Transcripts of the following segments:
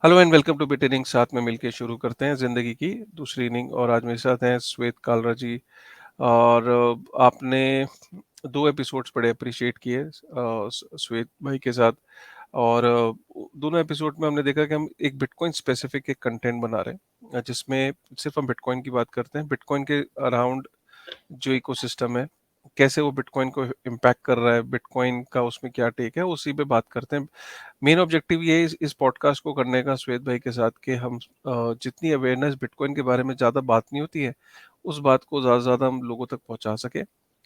Hello and welcome two bit inning. साथ में मिलके शुरू करते हैं ज़िंदगी की दूसरी इनिंग। और आज मेरे साथ हैं श्वेत कालरा जी। और आपने 2 एपिसोड्स बड़े अप्रिशिएट किए श्वेत भाई के साथ। और दोनों एपिसोड में हमने देखा कि हम एक बिटकॉइन स्पेसिफिक एक कंटेंट बना रहे हैं, जिसमें सिर्फ हम बिटकॉइन की बात करते हैं। बिटकॉइन के अराउंड जो इकोसिस्टम है, कैसे वो बिटकॉइन को इम्पैक्ट कर रहा है, बिटकॉइन का उसमें क्या टेक है, उसी पे बात करते हैं। मेन ऑब्जेक्टिव ये है इस पॉडकास्ट को करने का श्वेत भाई के साथ कि हम जितनी अवेयरनेस बिटकॉइन के बारे में ज़्यादा बात नहीं होती है, उस बात को ज़्यादा से ज़्यादा हम लोगों तक पहुंचा सके।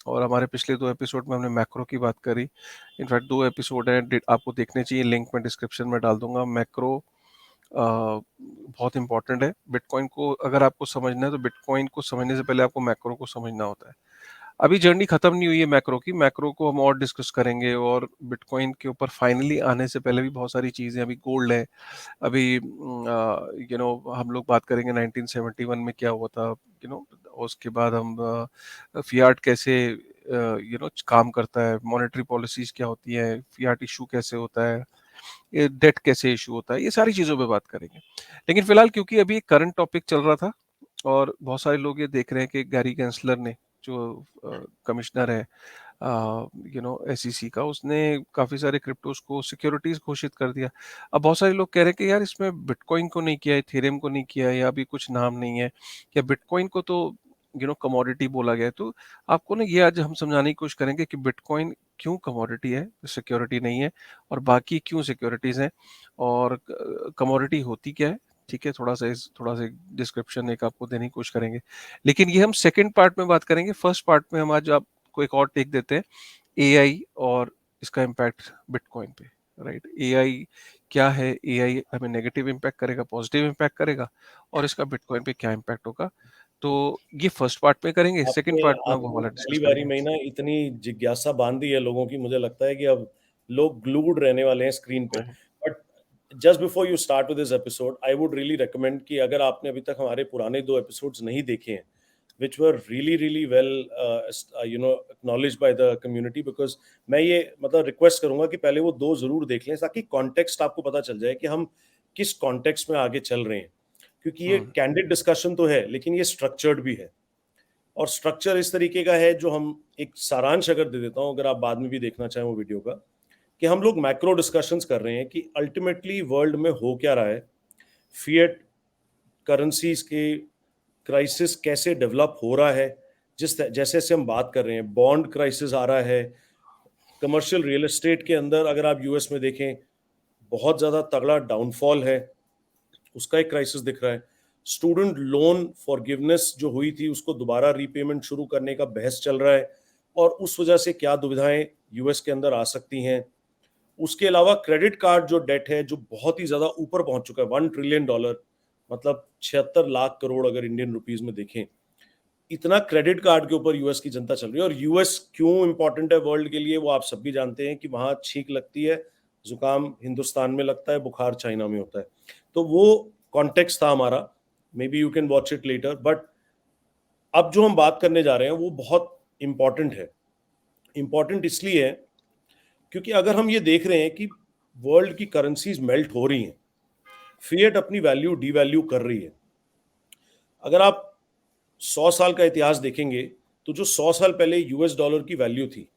और हमारे पिछले 2 एपिसोड में हमने मैक्रो की बात करी। इनफैक्ट 2 एपिसोड हैं, आपको देखने चाहिए, लिंक मैं डिस्क्रिप्शन में डाल दूंगा। मैक्रो बहुत इंपॉर्टेंट है। बिटकॉइन को अगर आपको समझना है तो बिटकॉइन को समझने से पहले आपको मैक्रो को समझना होता है। अभी जर्नी खत्म नहीं हुई है मैक्रो की। मैक्रो को हम और डिस्कस करेंगे, और बिटकॉइन के ऊपर फाइनली आने से पहले भी बहुत सारी चीज़ें, अभी गोल्ड है, अभी हम लोग बात करेंगे 1971 में क्या हुआ था। उसके बाद हम फियाट कैसे काम करता है, मॉनेटरी पॉलिसीज क्या होती है, फियाट इशू कैसे होता है, ये डेट कैसे इशू होता है, ये सारी चीज़ों पे बात करेंगे। लेकिन फिलहाल क्योंकि अभी करंट टॉपिक चल रहा था, और बहुत सारे लोग ये देख रहे हैं कि गैरी गेंसलर ने, जो कमिश्नर है एसईसी का, उसने काफ़ी सारे क्रिप्टोज को सिक्योरिटीज घोषित कर दिया। अब बहुत सारे लोग कह रहे हैं कि यार इसमें बिटकॉइन को नहीं किया, इथेरियम को नहीं किया, या अभी कुछ नाम नहीं है, या बिटकॉइन को तो कमोडिटी बोला गया है। तो आपको ना ये आज हम समझाने की कोशिश करेंगे कि बिटकॉइन क्यों कमोडिटी है, सिक्योरिटी नहीं है, और बाकी क्यों सिक्योरिटीज हैं, और कमोडिटी होती क्या है। ठीक है, थोड़ा सा डिस्क्रिप्शन एक आपको देने की कोशिश करेंगे। लेकिन ये हम सेकंड पार्ट में बात करेंगे। फर्स्ट पार्ट में हम आज आपको एक और टेक देते हैं, एआई और इसका इम्पैक्ट बिटकॉइन पे। राइट, एआई क्या है, एआई हमें नेगेटिव इम्पैक्ट करेगा, पॉजिटिव इम्पैक्ट करेगा, और इसका बिटकॉइन पे क्या इम्पैक्ट होगा। तो ये फर्स्ट पार्ट में करेंगे, सेकंड आपने पार्ट में वो आपने वाला पहली डिस्कस बारी करेंगे। में ही ना इतनी जिज्ञासा बांध दी है लोगों की, मुझे लगता है कि अब लोग ग्लूड रहने वाले हैं स्क्रीन पे। But just before you start with this episode, I would really recommend कि अगर आपने अभी तक हमारे पुराने 2 एपिसोड्स नहीं देखे हैं, which were really really well acknowledged by the community, because मैं ये मतलब रिक्वेस्ट करूंगा कि पहले वो 2 जरूर देख लें, ताकि कॉन्टेक्स्ट आपको पता चल जाए कि हम किस कॉन्टेक्स्ट में आगे चल रहे हैं। क्योंकि ये हम्म। कैंडिड डिस्कशन तो है, लेकिन ये स्ट्रक्चर्ड भी है। और स्ट्रक्चर इस तरीके का है, जो हम एक सारांश अगर दे देता हूं, अगर आप बाद में भी देखना चाहें वो वीडियो का, कि हम लोग मैक्रो डिस्कशंस कर रहे हैं कि अल्टीमेटली वर्ल्ड में हो क्या रहा है, फिएट करेंसीज के क्राइसिस कैसे डेवलप हो रहा है, जैसे जैसे हम बात कर रहे हैं, बॉन्ड क्राइसिस आ रहा है, कमर्शियल रियल एस्टेट के अंदर अगर आप यूएस में देखें बहुत ज्यादा तगड़ा डाउनफॉल है, उसका एक क्राइसिस दिख रहा है। स्टूडेंट लोन फॉरगिवनेस जो हुई थी, उसको दोबारा रीपेमेंट शुरू करने का बहस चल रहा है, और उस वजह से क्या दुविधाएं यूएस के अंदर आ सकती हैं। उसके अलावा क्रेडिट कार्ड जो डेट है, जो बहुत ही ज्यादा ऊपर पहुंच चुका है, $1 ट्रिलियन, मतलब 76 लाख करोड़ अगर इंडियन रुपीज में देखें, इतना क्रेडिट कार्ड के ऊपर यूएस की जनता चल रही है। और यूएस क्यों इंपॉर्टेंट है वर्ल्ड के लिए, वो आप सब भी जानते हैं कि वहां छींक लगती है, जुकाम हिंदुस्तान में लगता है, बुखार चाइना में होता है। तो वो कॉन्टेक्स्ट था हमारा। May be you can watch it later, but अब जो हम बात करने जा रहे हैं वो बहुत इंपॉर्टेंट है। इंपॉर्टेंट इसलिए है क्योंकि अगर हम ये देख रहे हैं कि वर्ल्ड की करेंसीज मेल्ट हो रही हैं, फिएट अपनी वैल्यू डीवैल्यू कर रही है। अगर आप 100 साल का इतिहास देखेंगे, तो जो 100 साल पहले यूएस डॉलर की वैल्यू थी,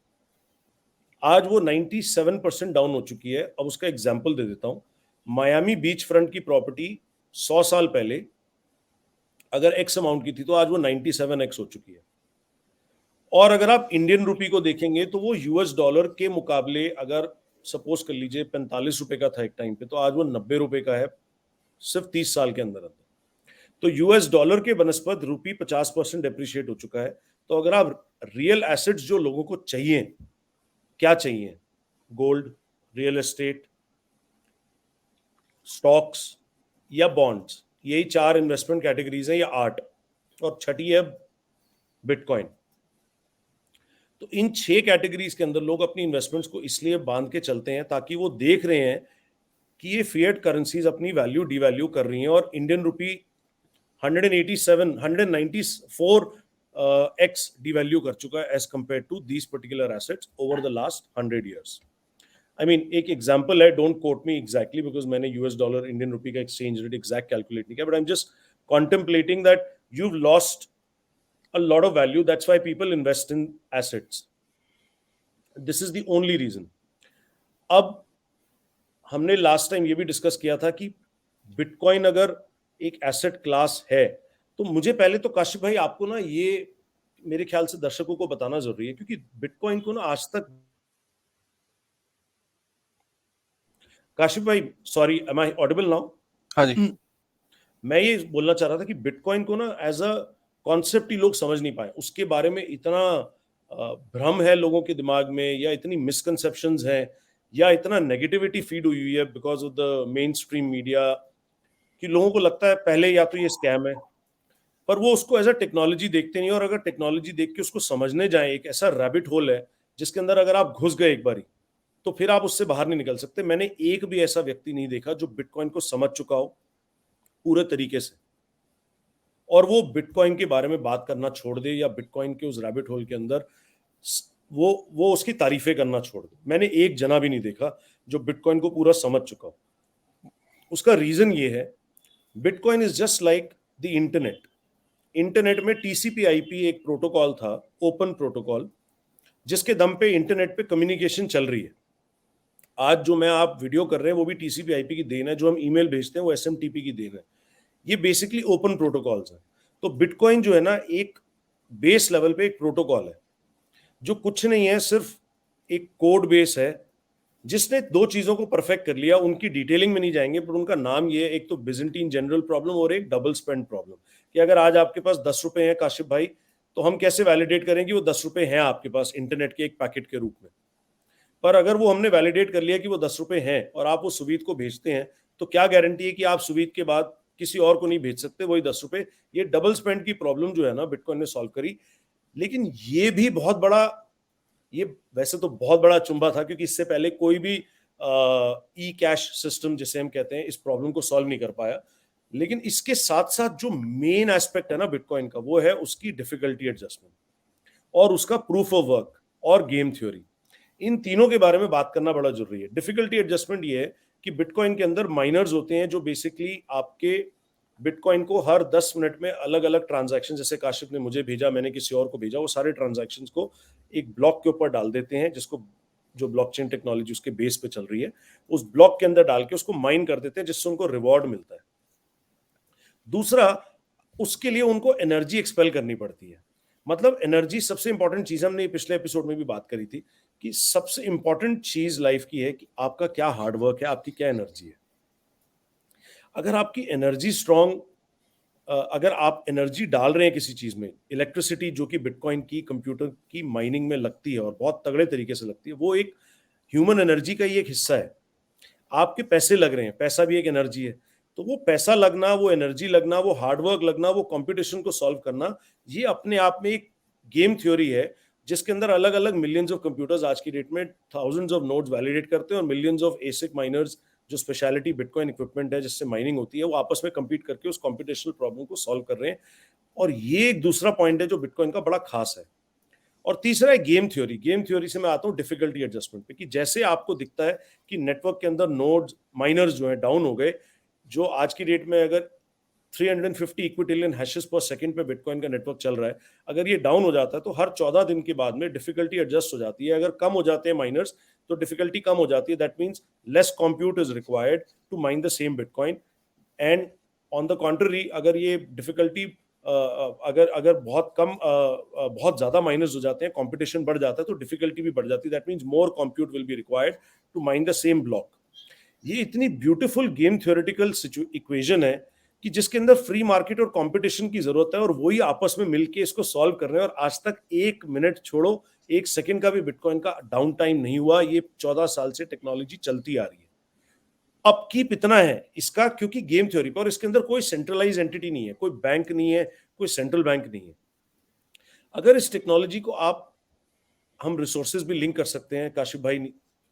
आज वो 97% डाउन हो चुकी है। अब उसका एग्जाम्पल दे देता हूं। मायामी बीच फ्रंट की प्रॉपर्टी 100 साल पहले अगर एक्स अमाउंट की थी, तो आज वो 97x हो चुकी है। और अगर आप इंडियन रुपी को देखेंगे, तो वो यूएस डॉलर के मुकाबले, अगर सपोज कर लीजिए 45 रुपए का था एक टाइम पे, तो आज वो 90 रुपए का है, सिर्फ 30 साल के अंदर अंदर। तो यूएस डॉलर के बनस्पत रुपी 50% डेप्रिशिएट हो चुका है। तो अगर आप रियल एसेट्स जो लोगों को चाहिए, क्या चाहिए, गोल्ड, रियल एस्टेट, स्टॉक्स या बॉन्ड्स, यही 4 इन्वेस्टमेंट कैटेगरीज हैं, या 8, और छठी है बिटकॉइन। तो इन 6 कैटेगरीज के अंदर लोग अपनी इन्वेस्टमेंट्स को इसलिए बांध के चलते हैं ताकि वो देख रहे हैं कि ये फिएट करेंसीज अपनी वैल्यू डिवैल्यू कर रही हैं, और इंडियन रुपी 187 194 एक्स डिवैल्यू कर चुका है as compare to these particular assets over the last 100 years। I mean एक एग्जांपल है, don't quote me exactly because मैंने यूएस डॉलर इंडियन रुपी का एक्सचेंज रेट एग्जैक्ट कैलकुलेट नहीं किया, but I am just contemplating that you lost a lot of value. That's why people invest in assets. This is the only reason. अब हमने last time ये भी discuss किया था कि बिटकॉइन अगर एक एसेट क्लास है, तो मुझे पहले तो काशिफ भाई आपको ना ये मेरे ख्याल से दर्शकों को बताना जरूरी है, क्योंकि बिटकॉइन को ना आज तक, काशिफ भाई sorry, am I audible now? हाँ जी। मैं ये बोलना चाह रहा था कि बिटकॉइन को ना एज अ कॉन्सेप्ट ही लोग समझ नहीं पाए, उसके बारे में इतना भ्रम है लोगों के दिमाग में, या इतनी मिसकंसेप्शंस हैं, या इतना नेगेटिविटी फीड हुई है because of the main stream media, कि लोगों को लगता है पहले या तो ये स्कैम है, पर वो उसको एज अ टेक्नोलॉजी देखते नहीं। और अगर टेक्नोलॉजी देख के उसको समझने जाएं, एक ऐसा रैबिट होल है जिसके अंदर अगर आप घुस गए एक बारी, तो फिर आप उससे बाहर नहीं निकल सकते। मैंने एक भी ऐसा व्यक्ति नहीं देखा जो बिटकॉइन को समझ चुका हो पूरे तरीके से, और वो बिटकॉइन के बारे में बात करना छोड़ दे, या बिटकॉइन के उस रैबिट होल के अंदर वो उसकी तारीफें करना छोड़ दे। मैंने एक जना भी नहीं देखा जो बिटकॉइन को पूरा समझ चुका हो। उसका रीजन ये है, bitcoin is just like the internet. Internet में टीसीपी/आईपी एक प्रोटोकॉल था, ओपन प्रोटोकॉल, जिसके दम पे इंटरनेट पे कम्युनिकेशन चल रही है। आज जो मैं आप वीडियो कर रहे हैं वो भी टीसीपी/आईपी की देन है, जो हम ईमेल भेजते हैं वो एसएमटीपी की देन है। ये बेसिकली ओपन प्रोटोकॉल्स है। तो बिटकॉइन जो है ना, एक बेस लेवल पे एक प्रोटोकॉल है जो कुछ नहीं है, सिर्फ एक कोड बेस है जिसने दो चीजों को परफेक्ट कर लिया। उनकी डिटेलिंग में नहीं जाएंगे, पर उनका नाम ये है, एक तो बिजेंटीन जनरल प्रॉब्लम और एक डबल स्पेंड प्रॉब्लम। कि अगर आज आपके पास 10 रुपए हैं काशिफ भाई, तो हम कैसे वैलिडेट करें कि वो 10 रुपए हैं आपके पास इंटरनेट के एक पैकेट के रूप में। पर अगर वो हमने वैलिडेट कर लिया कि वो 10 रुपए हैं और आप उस सुवीद को भेजते हैं, तो क्या गारंटी है कि आप सुवीद के बाद किसी और को नहीं भेज सकते वही 10 रुपए? ये डबल स्पेंड की प्रॉब्लम जो है ना, बिटकॉइन ने सॉल्व करी। लेकिन ये भी बहुत बड़ा, ये वैसे तो बहुत बड़ा चुंबा था, क्योंकि इससे पहले कोई भी ई कैश सिस्टम जिसे हम कहते हैं, इस प्रॉब्लम को सॉल्व नहीं कर पाया। लेकिन इसके साथ साथ जो मेन एस्पेक्ट है ना बिटकॉइन का, वो है उसकी डिफिकल्टी एडजस्टमेंट और उसका प्रूफ ऑफ वर्क और गेम थ्योरी। इन तीनों के बारे में बात करना बड़ा जरूरी है। डिफिकल्टी एडजस्टमेंट ये है कि बिटकॉइन के अंदर माइनर्स होते हैं जो बेसिकली आपके बिटकॉइन को हर 10 मिनट में अलग अलग ट्रांजैक्शन, जैसे काशिफ ने मुझे भेजा, मैंने किसी और को भेजा, वो सारे ट्रांजैक्शंस को एक ब्लॉक के ऊपर डाल देते हैं, जिसको जो ब्लॉकचेन टेक्नोलॉजी उसके बेस पे चल रही है, उस ब्लॉक के अंदर डाल के उसको माइन कर देते हैं, जिससे उनको रिवॉर्ड मिलता है। दूसरा, उसके लिए उनको एनर्जी एक्सपेल करनी पड़ती है। मतलब एनर्जी सबसे इंपॉर्टेंट चीज, हमने पिछले एपिसोड में भी बात करी थी कि सबसे इंपॉर्टेंट चीज लाइफ की है कि आपका क्या हार्डवर्क है, आपकी क्या एनर्जी है। अगर आपकी एनर्जी स्ट्रांग, अगर आप एनर्जी डाल रहे हैं किसी चीज में, इलेक्ट्रिसिटी जो कि बिटकॉइन की कंप्यूटर की माइनिंग में लगती है और बहुत तगड़े तरीके से लगती है, वो एक ह्यूमन एनर्जी का ही एक हिस्सा है। आपके पैसे लग रहे हैं, पैसा भी एक एनर्जी है। तो वो पैसा लगना, वो एनर्जी लगना, वो हार्डवर्क लगना, वो कंपटीशन को सॉल्व करना, ये अपने आप में एक गेम थ्योरी है, जिसके अंदर अलग अलग मिलियंस ऑफ कंप्यूटर्स आज की डेट में थाउजेंड्स ऑफ नोड्स वैलिडेट करते हैं, और मिलियंस ऑफ एसिक माइनर्स जो स्पेशलिटी बिटकॉइन इक्विपमेंट है जिससे माइनिंग होती है, वो आपस में compete करके उस कॉम्पिटिशनल प्रॉब्लम को सॉल्व कर रहे हैं। और ये एक दूसरा पॉइंट है जो बिटकॉइन का बड़ा खास है। और तीसरा है गेम थ्योरी। गेम थ्योरी से मैं आता हूँ डिफिकल्टी एडजस्टमेंट पे, कि जैसे आपको दिखता है कि नेटवर्क के अंदर नोड्स, माइनर्स जो है डाउन हो गए, जो आज की डेट में अगर 350 इक्विटिलियन हैशेस पर सेकंड पे बिटकॉइन का नेटवर्क चल रहा है, अगर ये डाउन हो जाता है तो हर 14 दिन के बाद में डिफिकल्टी एडजस्ट हो जाती है। अगर कम हो जाते हैं माइनर्स, तो डिफिकल्टी कम हो जाती है। That means less compute is required to mine the same bitcoin. And on the contrary, अगर ये डिफिकल्टी अगर अगर बहुत कम बहुत ज्यादा माइनर्स हो जाते हैं, कंपटीशन बढ़ जाता है, तो डिफिकल्टी भी बढ़ जाती है। That means more compute will be required to mine the same block. ये इतनी ब्यूटीफुल गेम थ्योरेटिकल इक्वेशन है कि जिसके अंदर फ्री मार्केट और कंपटीशन की जरूरत है, और वही आपस में मिलके इसको सॉल्व कर रहे हैं। और आज तक एक मिनट छोड़ो, एक सेकंड का भी बिटकॉइन का डाउन टाइम नहीं हुआ। ये 14 साल से टेक्नोलॉजी चलती आ रही है। अपकीप इतना है इसका क्योंकि गेम थ्योरी पर, और इसके अंदर कोई सेंट्रलाइज एंटिटी नहीं है, कोई बैंक नहीं है, कोई सेंट्रल बैंक नहीं है। अगर इस टेक्नोलॉजी को आप, हम रिसोर्सेज भी लिंक कर सकते हैं काशिफ भाई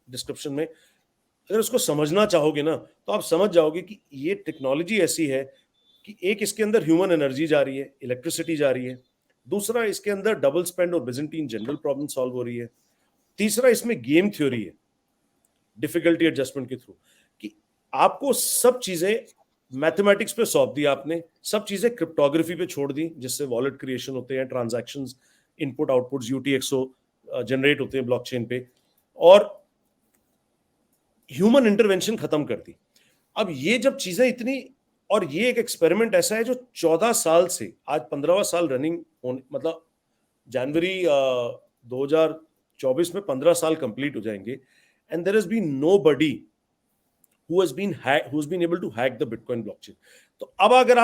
डिस्क्रिप्शन में, अगर उसको समझना चाहोगे ना, तो आप समझ जाओगे कि ये टेक्नोलॉजी ऐसी है कि एक इसके अंदर ह्यूमन एनर्जी जा रही है, इलेक्ट्रिसिटी जा रही है। दूसरा, इसके अंदर डबल स्पेंड और बिजेंटीन जनरल प्रॉब्लम सॉल्व हो रही है। तीसरा, इसमें गेम थ्योरी है। डिफिकल्टी एडजस्टमेंट के थ्रू, कि आपको सब चीजें मैथमेटिक्स पे सौंप दी आपने, सब चीजें क्रिप्टोग्राफी पे छोड़ दी, जिससे वॉलेट क्रिएशन होते हैं, transactions, input output UTXO generate होते हैं ब्लॉकचेन पे, और ह्यूमन इंटरवेंशन खत्म कर दी। अब ये जब चीजें इतनी, और ये एक एक्सपेरिमेंट ऐसा है जो 14 साल से आज 15वां साल रनिंग होने, मतलब जनवरी 2024 में 15 साल कंप्लीट हो जाएंगे, and there has been nobody who's been able to hack the Bitcoin blockchain. तो अब अगर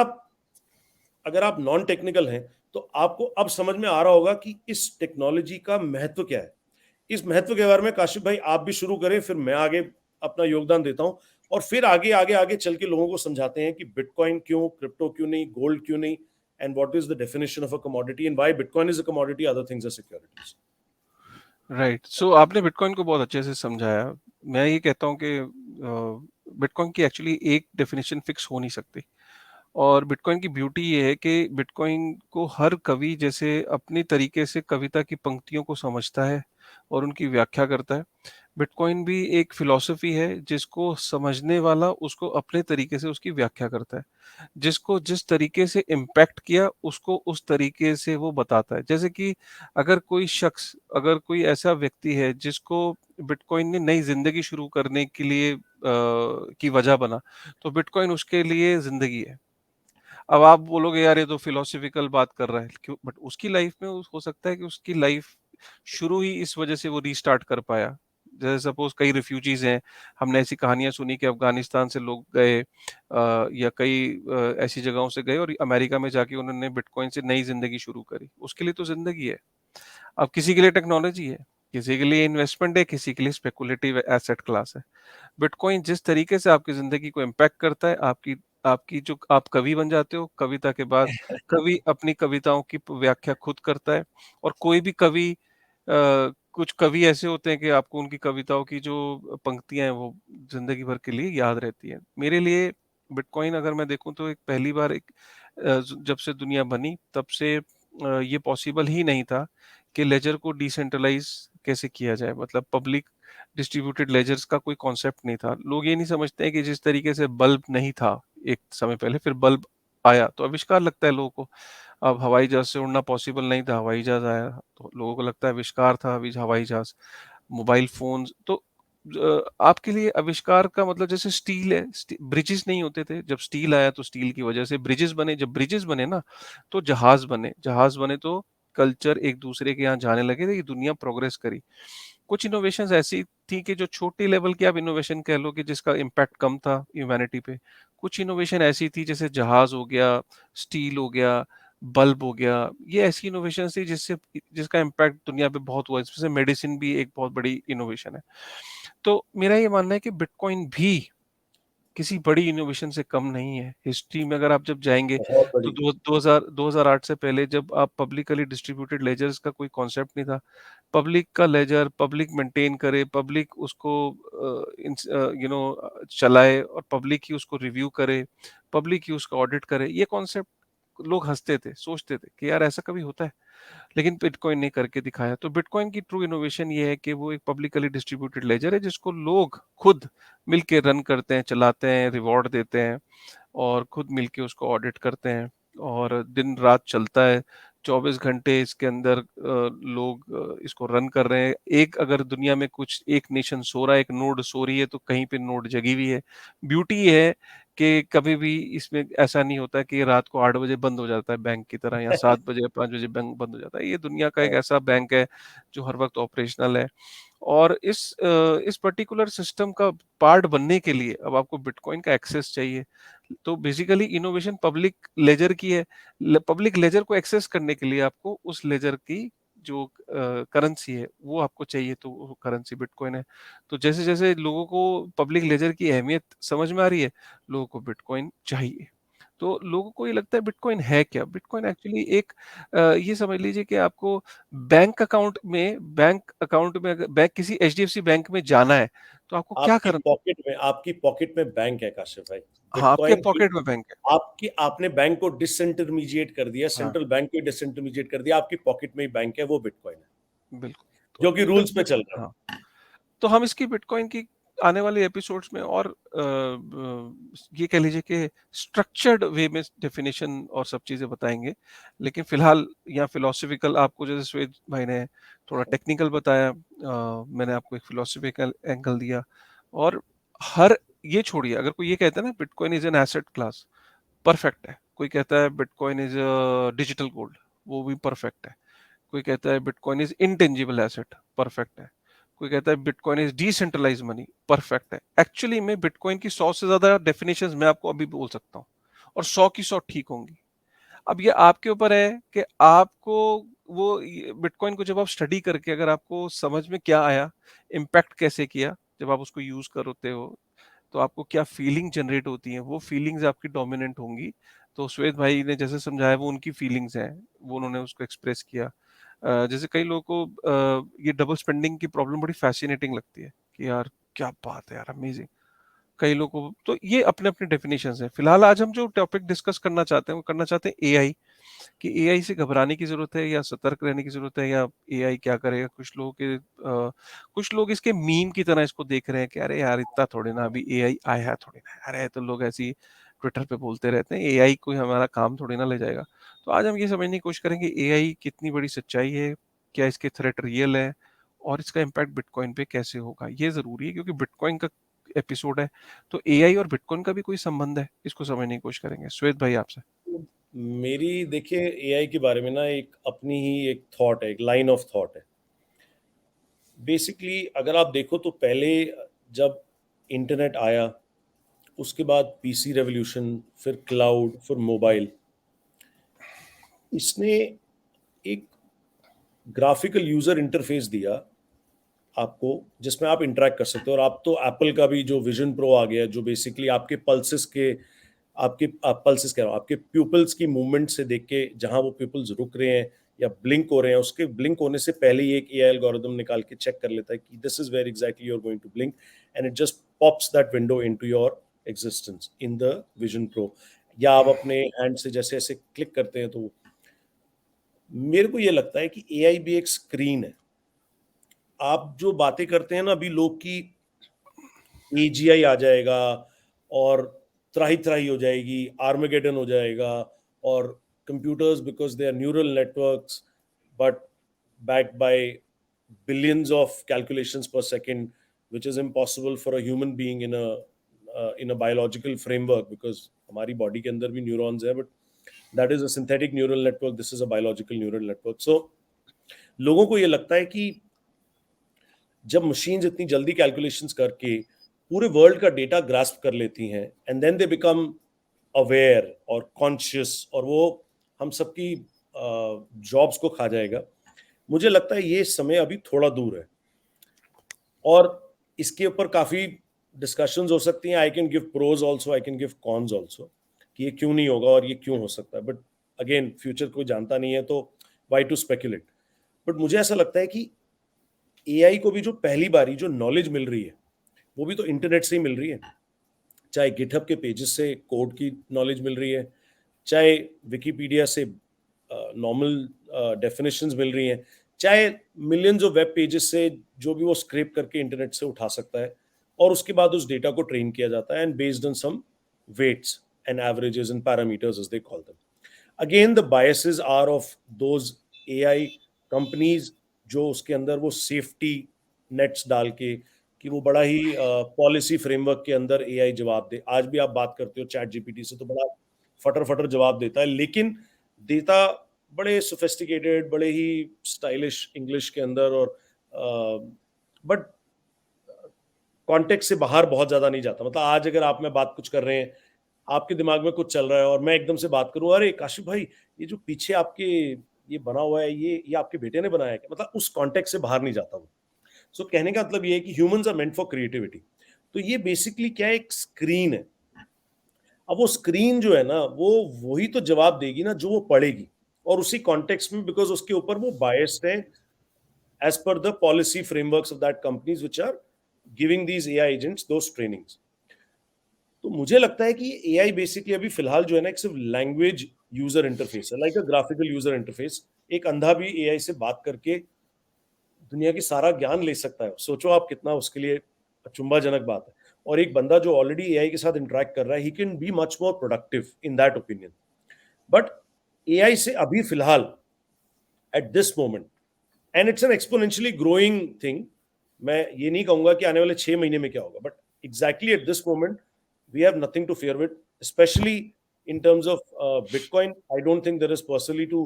आप नॉन टेक्निकल हैं तो आपको अब समझ में आ रहा होगा कि इस टेक्नोलॉजी का महत्व क्या है। इस महत्व के बारे में काशिफ भाई आप भी शुरू करें, फिर मैं आगे अपना योगदान देता हूं, और फिर आगे आगे आगे चल के लोगों को समझाते हैं कि बिटकॉइन क्यों, क्रिप्टो क्यों नहीं, गोल्ड क्यों नहीं, and what is the definition of a commodity and why bitcoin is a commodity, other things are securities. Right, so आपने बिटकॉइन को बहुत अच्छे से समझाया। मैं ये कहता हूँ कि बिटकॉइन की एक्चुअली एक डेफिनेशन फिक्स हो नहीं सकती, और बिटकॉइन की ब्यूटी ये है कि बिटकॉइन को हर कवि जैसे अपनी तरीके से कविता की पंक्तियों को समझता है और उनकी व्याख्या करता है। बिटकॉइन भी एक फिलॉसफी है जिसको समझने वाला उसको अपने तरीके से उसकी व्याख्या करता है, जिसको जिस तरीके से इम्पैक्ट किया उसको उस तरीके से वो बताता है। जैसे कि अगर कोई शख्स, अगर कोई ऐसा व्यक्ति है जिसको बिटकॉइन ने नई जिंदगी शुरू करने के लिए की वजह बना, तो बिटकॉइन उसके लिए जिंदगी है। अब आप बोलोगे यार ये तो फिलोसफिकल बात कर रहा है क्यों, बट उसकी लाइफ में हो सकता है कि उसकी लाइफ शुरू ही इस वजह से वो रीस्टार्ट कर पाया। जैसे सपोज कई रिफ्यूजीज हैं, हमने ऐसी कहानियां सुनी कि अफगानिस्तान से लोग गए या कई ऐसी जगहों से गए और अमेरिका में जाके उन्होंने बिटकॉइन से नई जिंदगी शुरू करी। उसके लिए तो जिंदगी है। अब किसी के लिए टेक्नोलॉजी है, किसी के लिए इन्वेस्टमेंट है, किसी के लिए स्पेकुलेटिव एसेट क्लास है। बिटकॉइन जिस तरीके से आपकी ज़िंदगी को इम्पैक्ट करता है, आपकी आपकी जो आप कवि बन जाते हो, कविता के बाद कवि अपनी कविताओं की व्याख्या खुद करता है। और कोई भी कवि कुछ कवि ऐसे होते हैं कि आपको उनकी कविताओं की जो पंक्तियाँ हैं वो ज़िंदगी भर के लिए याद रहती हैं। मेरे लिए बिटकॉइन अगर मैं देखूँ तो एक पहली बार एक जब से दुनिया बनी तब से ये पॉसिबल ही नहीं था कि लेजर को डिसेंट्रलाइज़ कैसे किया जाए। मतलब पब्लिक डिस्ट्रीब्यूटेड लेजर्स का कोई कॉन्सेप्ट नहीं था। लोग ये नहीं समझते हैं कि जिस तरीके से बल्ब नहीं था एक समय पहले, फिर बल्ब आया तो आविष्कार लगता है लोगों को। अब हवाई जहाज से उड़ना पॉसिबल नहीं था, हवाई जहाज आया तो लोगों को लगता है आविष्कार था अभी हवाई जहाज। मोबाइल फोन्स तो आपके लिए आविष्कार का मतलब जैसे स्टील है, ब्रिजेस नहीं होते थे, जब स्टील आया तो स्टील की वजह से ब्रिजेस बने, जब ब्रिजेस बने ना तो जहाज बने, जहाज बने तो कल्चर एक दूसरे के यहाँ जाने लगे थे, ये दुनिया प्रोग्रेस करी। कुछ इनोवेशंस ऐसी थी कि जो छोटे लेवल की आप इनोवेशन कह लो कि जिसका इम्पैक्ट कम था ह्यूमैनिटी पे। कुछ इनोवेशन ऐसी थी जैसे जहाज हो गया, स्टील हो गया, बल्ब हो गया, ये ऐसी इनोवेशन थी जिससे जिसका इम्पैक्ट दुनिया पे बहुत हुआ। इसमें से मेडिसिन भी एक बहुत बड़ी इनोवेशन है। तो मेरा ये मानना है कि बिटकॉइन भी किसी बड़ी इनोवेशन से कम नहीं है। हिस्ट्री में अगर आप जब जाएँगे बहुत तो बड़ी। दो 2008 से पहले जब आप पब्लिकली डिस्ट्रीब्यूटेड लेजर्स का कोई कॉन्सेप्ट नहीं था। पब्लिक का लेजर पब्लिक मेंटेन करे, पब्लिक उसको चलाए और पब्लिक ही उसको रिव्यू करे, पब्लिक ही उसका ऑडिट करे। ये कॉन्सेप्ट लोग हँसते थे, सोचते थे कि यार ऐसा कभी होता है? लेकिन बिटकॉइन ने करके दिखाया। तो बिटकॉइन की ट्रू इनोवेशन ये है कि वो एक पब्लिकली डिस्ट्रीब्यूटेड लेजर है जिसको लोग खुद मिलके रन करते हैं, चलाते हैं, रिवॉर्ड देते हैं और खुद मिलके उसको ऑडिट करते हैं और दिन रात चलता है। 24 घंटे इसके अंदर लोग इसको रन कर रहे हैं। एक अगर दुनिया में कुछ एक नेशन सो रहा है, एक नोड सो रही है तो कहीं पे नोड जगी हुई है। ब्यूटी ये है कि कभी भी इसमें ऐसा नहीं होता कि रात को 8 बजे बंद हो जाता है बैंक की तरह या 7 बजे या 5 बजे बैंक बंद हो जाता है। ये दुनिया का एक ऐसा बैंक है जो हर वक़्त ऑपरेशनल है। और इस पर्टिकुलर सिस्टम का पार्ट बनने के लिए अब आपको बिटकॉइन का एक्सेस चाहिए। तो बेसिकली इनोवेशन पब्लिक लेजर की है। पब्लिक लेजर को एक्सेस करने के लिए आपको उस लेजर की जो करेंसी है वो आपको चाहिए, तो वो करेंसी बिटकॉइन है। तो जैसे जैसे लोगों को पब्लिक लेजर की अहमियत समझ में आ रही है, लोगों को बिटकॉइन चाहिए। तो लोगों को ये लगता है बिटकॉइन है क्या? बिटकॉइन एक्चुअली एक ये समझ लीजिए कि आपको बैंक अकाउंट में अगर बैंक किसी एचडीएफसी बैंक में जाना है तो आपको क्या करना? आपकी पॉकेट में बैंक है काशिफ भाई। हाँ, आपके बिटकॉइन पॉकेट में बैंक है। आपकी, आपने बैंक को डिसइंटरमीडिएट कर दिया, हाँ, सेंट्रल बैंक को डिसइंटरमीडिएट कर दिया, आपकी पॉकेट में ही बैंक है, वो बिटकॉइन है बिल्कुल। तो जो कि बिट रूल्स पे बिट चल रहा है। हाँ, तो हम इसकी बिटकॉइन की आने वाले एपिसोड्स में और ये कह लीजिए कि स्ट्रक्चर्ड वे में डेफिनेशन और सब चीज़ें बताएँगे। लेकिन फ़िलहाल यहाँ फिलॉसफिकल आपको जैसे श्वेत भाई ने थोड़ा टेक्निकल बताया, मैंने आपको एक फिलॉसफिकल एंगल दिया। और हर ये छोड़िए, अगर कोई ये कहता है ना bitcoin is an asset class, perfect है। कोई कहता है बिटकॉइन इज़ डिजिटल गोल्ड, वो भी परफेक्ट है। कोई कहता है bitcoin is intangible asset, perfect है। कोई कहता है bitcoin is decentralize money, perfect है। एक्चुअली में बिटकॉइन की 100 से ज्यादा डेफिनेशंस मैं आपको अभी बोल सकता हूँ, और 100 की 100 ठीक होंगी। अब ये आपके ऊपर है कि आपको वो बिटकॉइन को जब आप स्टडी करके अगर आपको समझ में क्या आया, इम्पैक्ट कैसे किया जब आप उसको यूज करते हो, तो आपको क्या फीलिंग जनरेट होती है, वो फीलिंग्स आपकी डोमिनेंट होंगी। तो श्वेत भाई ने जैसे समझाया वो उनकी फीलिंग्स हैं, वो उन्होंने उसको एक्सप्रेस किया। जैसे कई लोगों को ये डबल स्पेंडिंग की प्रॉब्लम बड़ी फैसिनेटिंग लगती है कि यार क्या बात है यार, अमेजिंग। कई लोगों को तो ये अपने अपने डेफिनेशंस हैं। फिलहाल आज हम जो टॉपिक डिस्कस करना चाहते हैं वो करना चाहते हैं एआई, कि एआई से घबराने की जरूरत है या सतर्क रहने की जरूरत है, या एआई क्या करेगा। कुछ लोग इसके मीम की तरह इसको देख रहे हैं कि अरे यार इतना थोड़ी ना अभी एआई आया है, थोड़ी ना अरे तो लोग ऐसी ट्विटर पे बोलते रहते हैं, एआई कोई हमारा काम थोड़ी ना ले जाएगा। तो आज हम ये समझने की कोशिश करेंगे एआई कितनी बड़ी सच्चाई है, क्या इसके थ्रेट रियल है, और इसका इम्पैक्ट बिटकॉइन पे कैसे होगा। ये जरूरी है क्योंकि बिटकॉइन का एपिसोड है, तो एआई और बिटकॉइन का भी कोई संबंध है, इसको समझने की कोशिश करेंगे। श्वेत भाई आपसे। मेरी देखिए एआई के बारे में ना एक अपनी ही एक थॉट है, एक लाइन ऑफ थॉट है। बेसिकली अगर आप देखो तो पहले जब इंटरनेट आया, उसके बाद पीसी रेवोल्यूशन, फिर क्लाउड, फिर मोबाइल, इसने एक ग्राफिकल यूजर इंटरफेस दिया आपको, जिसमें आप इंटरेक्ट कर सकते हो। और आप तो एप्पल का भी जो विजन प्रो आ गया, जो बेसिकली आपके पल्सेस के, आपके आप पल्सेस कह रहा हूँ, आपके प्यूपल्स की मूवमेंट से देख के जहां वो प्यूपल्स रुक रहे हैं या ब्लिंक हो रहे हैं, उसके ब्लिंक होने से पहले ही एक एआई एल्गोरिदम निकाल के चेक कर लेता है कि this is where exactly you are going to blink, and it just pops that window into your existence in the vision pro. या आप अपने हैंड से जैसे ऐसे क्लिक करते हैं, तो मेरे को ये लगता है कि एआई भी एक स्क्रीन है। आप जो बातें करते हैं ना, अभी लोग की एजीआई आ जाएगा और त्राही त्राही हो जाएगी, आर्मेगेडन हो जाएगा, और computers because they are neural networks but backed by billions of calculations per second, which is impossible for a human being in a biological framework, because हमारी बॉडी के अंदर भी न्यूरॉन्स है, but that is a synthetic neural network, this is a biological neural network. So लोगों को ये लगता है कि जब मशीन्स इतनी जल्दी कैलकुलेशंस करके पूरे वर्ल्ड का डेटा ग्रास्प कर लेती हैं, and then they become aware और कॉन्शियस, और वो हम सबकी जॉब्स को खा जाएगा, मुझे लगता है ये समय अभी थोड़ा दूर है। और इसके ऊपर काफ़ी डिस्कशंस हो सकती हैं। I can give pros also, I can give cons also, कि ये क्यों नहीं होगा और ये क्यों हो सकता है, बट अगेन फ्यूचर कोई जानता नहीं है, तो वाई टू स्पेकुलेट। बट मुझे ऐसा लगता है कि एआई को भी जो पहली बारी जो नॉलेज मिल रही है, वो भी तो इंटरनेट से ही मिल रही है। चाहे गिटहब के पेजेस से कोड की नॉलेज मिल रही है, चाहे विकीपीडिया से नॉर्मल डेफिनेशंस मिल रही हैं, चाहे मिलियंस ऑफ वेब पेजेस से जो भी वो स्क्रैप करके इंटरनेट से उठा सकता है, और उसके बाद उस डेटा को ट्रेन किया जाता है, and based on some weights and averages and parameters as they call them. Again the biases are of those AI companies, जो उसके अंदर वो सेफ्टी नेट्स डाल के कि वो बड़ा ही पॉलिसी फ्रेमवर्क के अंदर एआई जवाब दे। आज भी आप बात करते हो चैट जीपीटी से, तो बड़ा फटर फटर जवाब देता है, लेकिन देता बड़े सोफिस्टिकेटेड, बड़े ही स्टाइलिश इंग्लिश के अंदर, और बट कॉन्टेक्स्ट से बाहर बहुत ज्यादा नहीं जाता। मतलब आज अगर आप में बात कुछ कर रहे हैं, आपके दिमाग में कुछ चल रहा है, और मैं एकदम से बात करूं, अरे काशिफ भाई ये जो पीछे आपके ये बना हुआ है, ये आपके बेटे ने बनाया है क्या, मतलब उस कॉन्टेक्स्ट से बाहर नहीं जाता वो। सो कहने का मतलब ये है कि humans are meant for creativity. तो ये बेसिकली क्या है, एक स्क्रीन है। अब वो स्क्रीन जो है ना, वो वही तो जवाब देगी ना जो वो पढ़ेगी, और उसी कॉन्टेक्स्ट में, बिकॉज उसके ऊपर वो बायस्ड है as per the policy frameworks of that companies which are giving these AI agents those trainings। तो मुझे लगता है कि एआई बेसिकली अभी फिलहाल जो है ना, एक सिर्फ लैंग्वेज यूजर इंटरफेस है, लाइक अ ग्राफिकल यूजर इंटरफेस। एक अंधा भी एआई से बात करके दुनिया की सारा ज्ञान ले सकता है। सोचो आप कितना उसके लिए अचंभाजनक बात है। और एक बंदा जो ऑलरेडी एआई के साथ इंटरेक्ट कर रहा है, he can be much more productive in that opinion. But AI से अभी फिलहाल eight this moment, and it's an exponentially growing thing, मैं ये नहीं कहूंगा कि आने वाले 6 महीने में क्या होगा, but exactly at this moment we have nothing to fear with, specially in terms of Bitcoin. I don't think there is personally to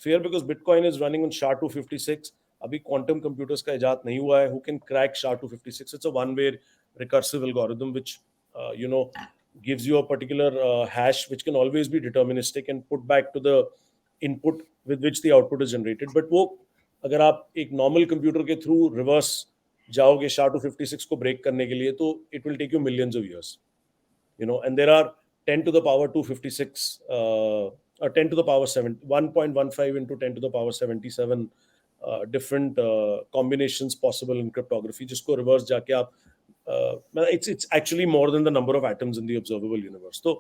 fear because Bitcoin is running on SHA-256. अभी quantum computers का इजाद नहीं हुआ है who can crack SHA-256. It's a one-way recursive algorithm which gives you a particular hash which can always be deterministic and put back to the input with which the output is generated. But वो अगर आप एक normal computer के through reverse जाओगे SHA-256 को break करने के लिए, तो it will take you millions of years, and there are 10 to the power 256 or 10 to the power 7, 1.15 into 10 to the power 77 different combinations possible in cryptography, जिसको reverse जाके आप it's actually more than the number of atoms in the observable universe. तो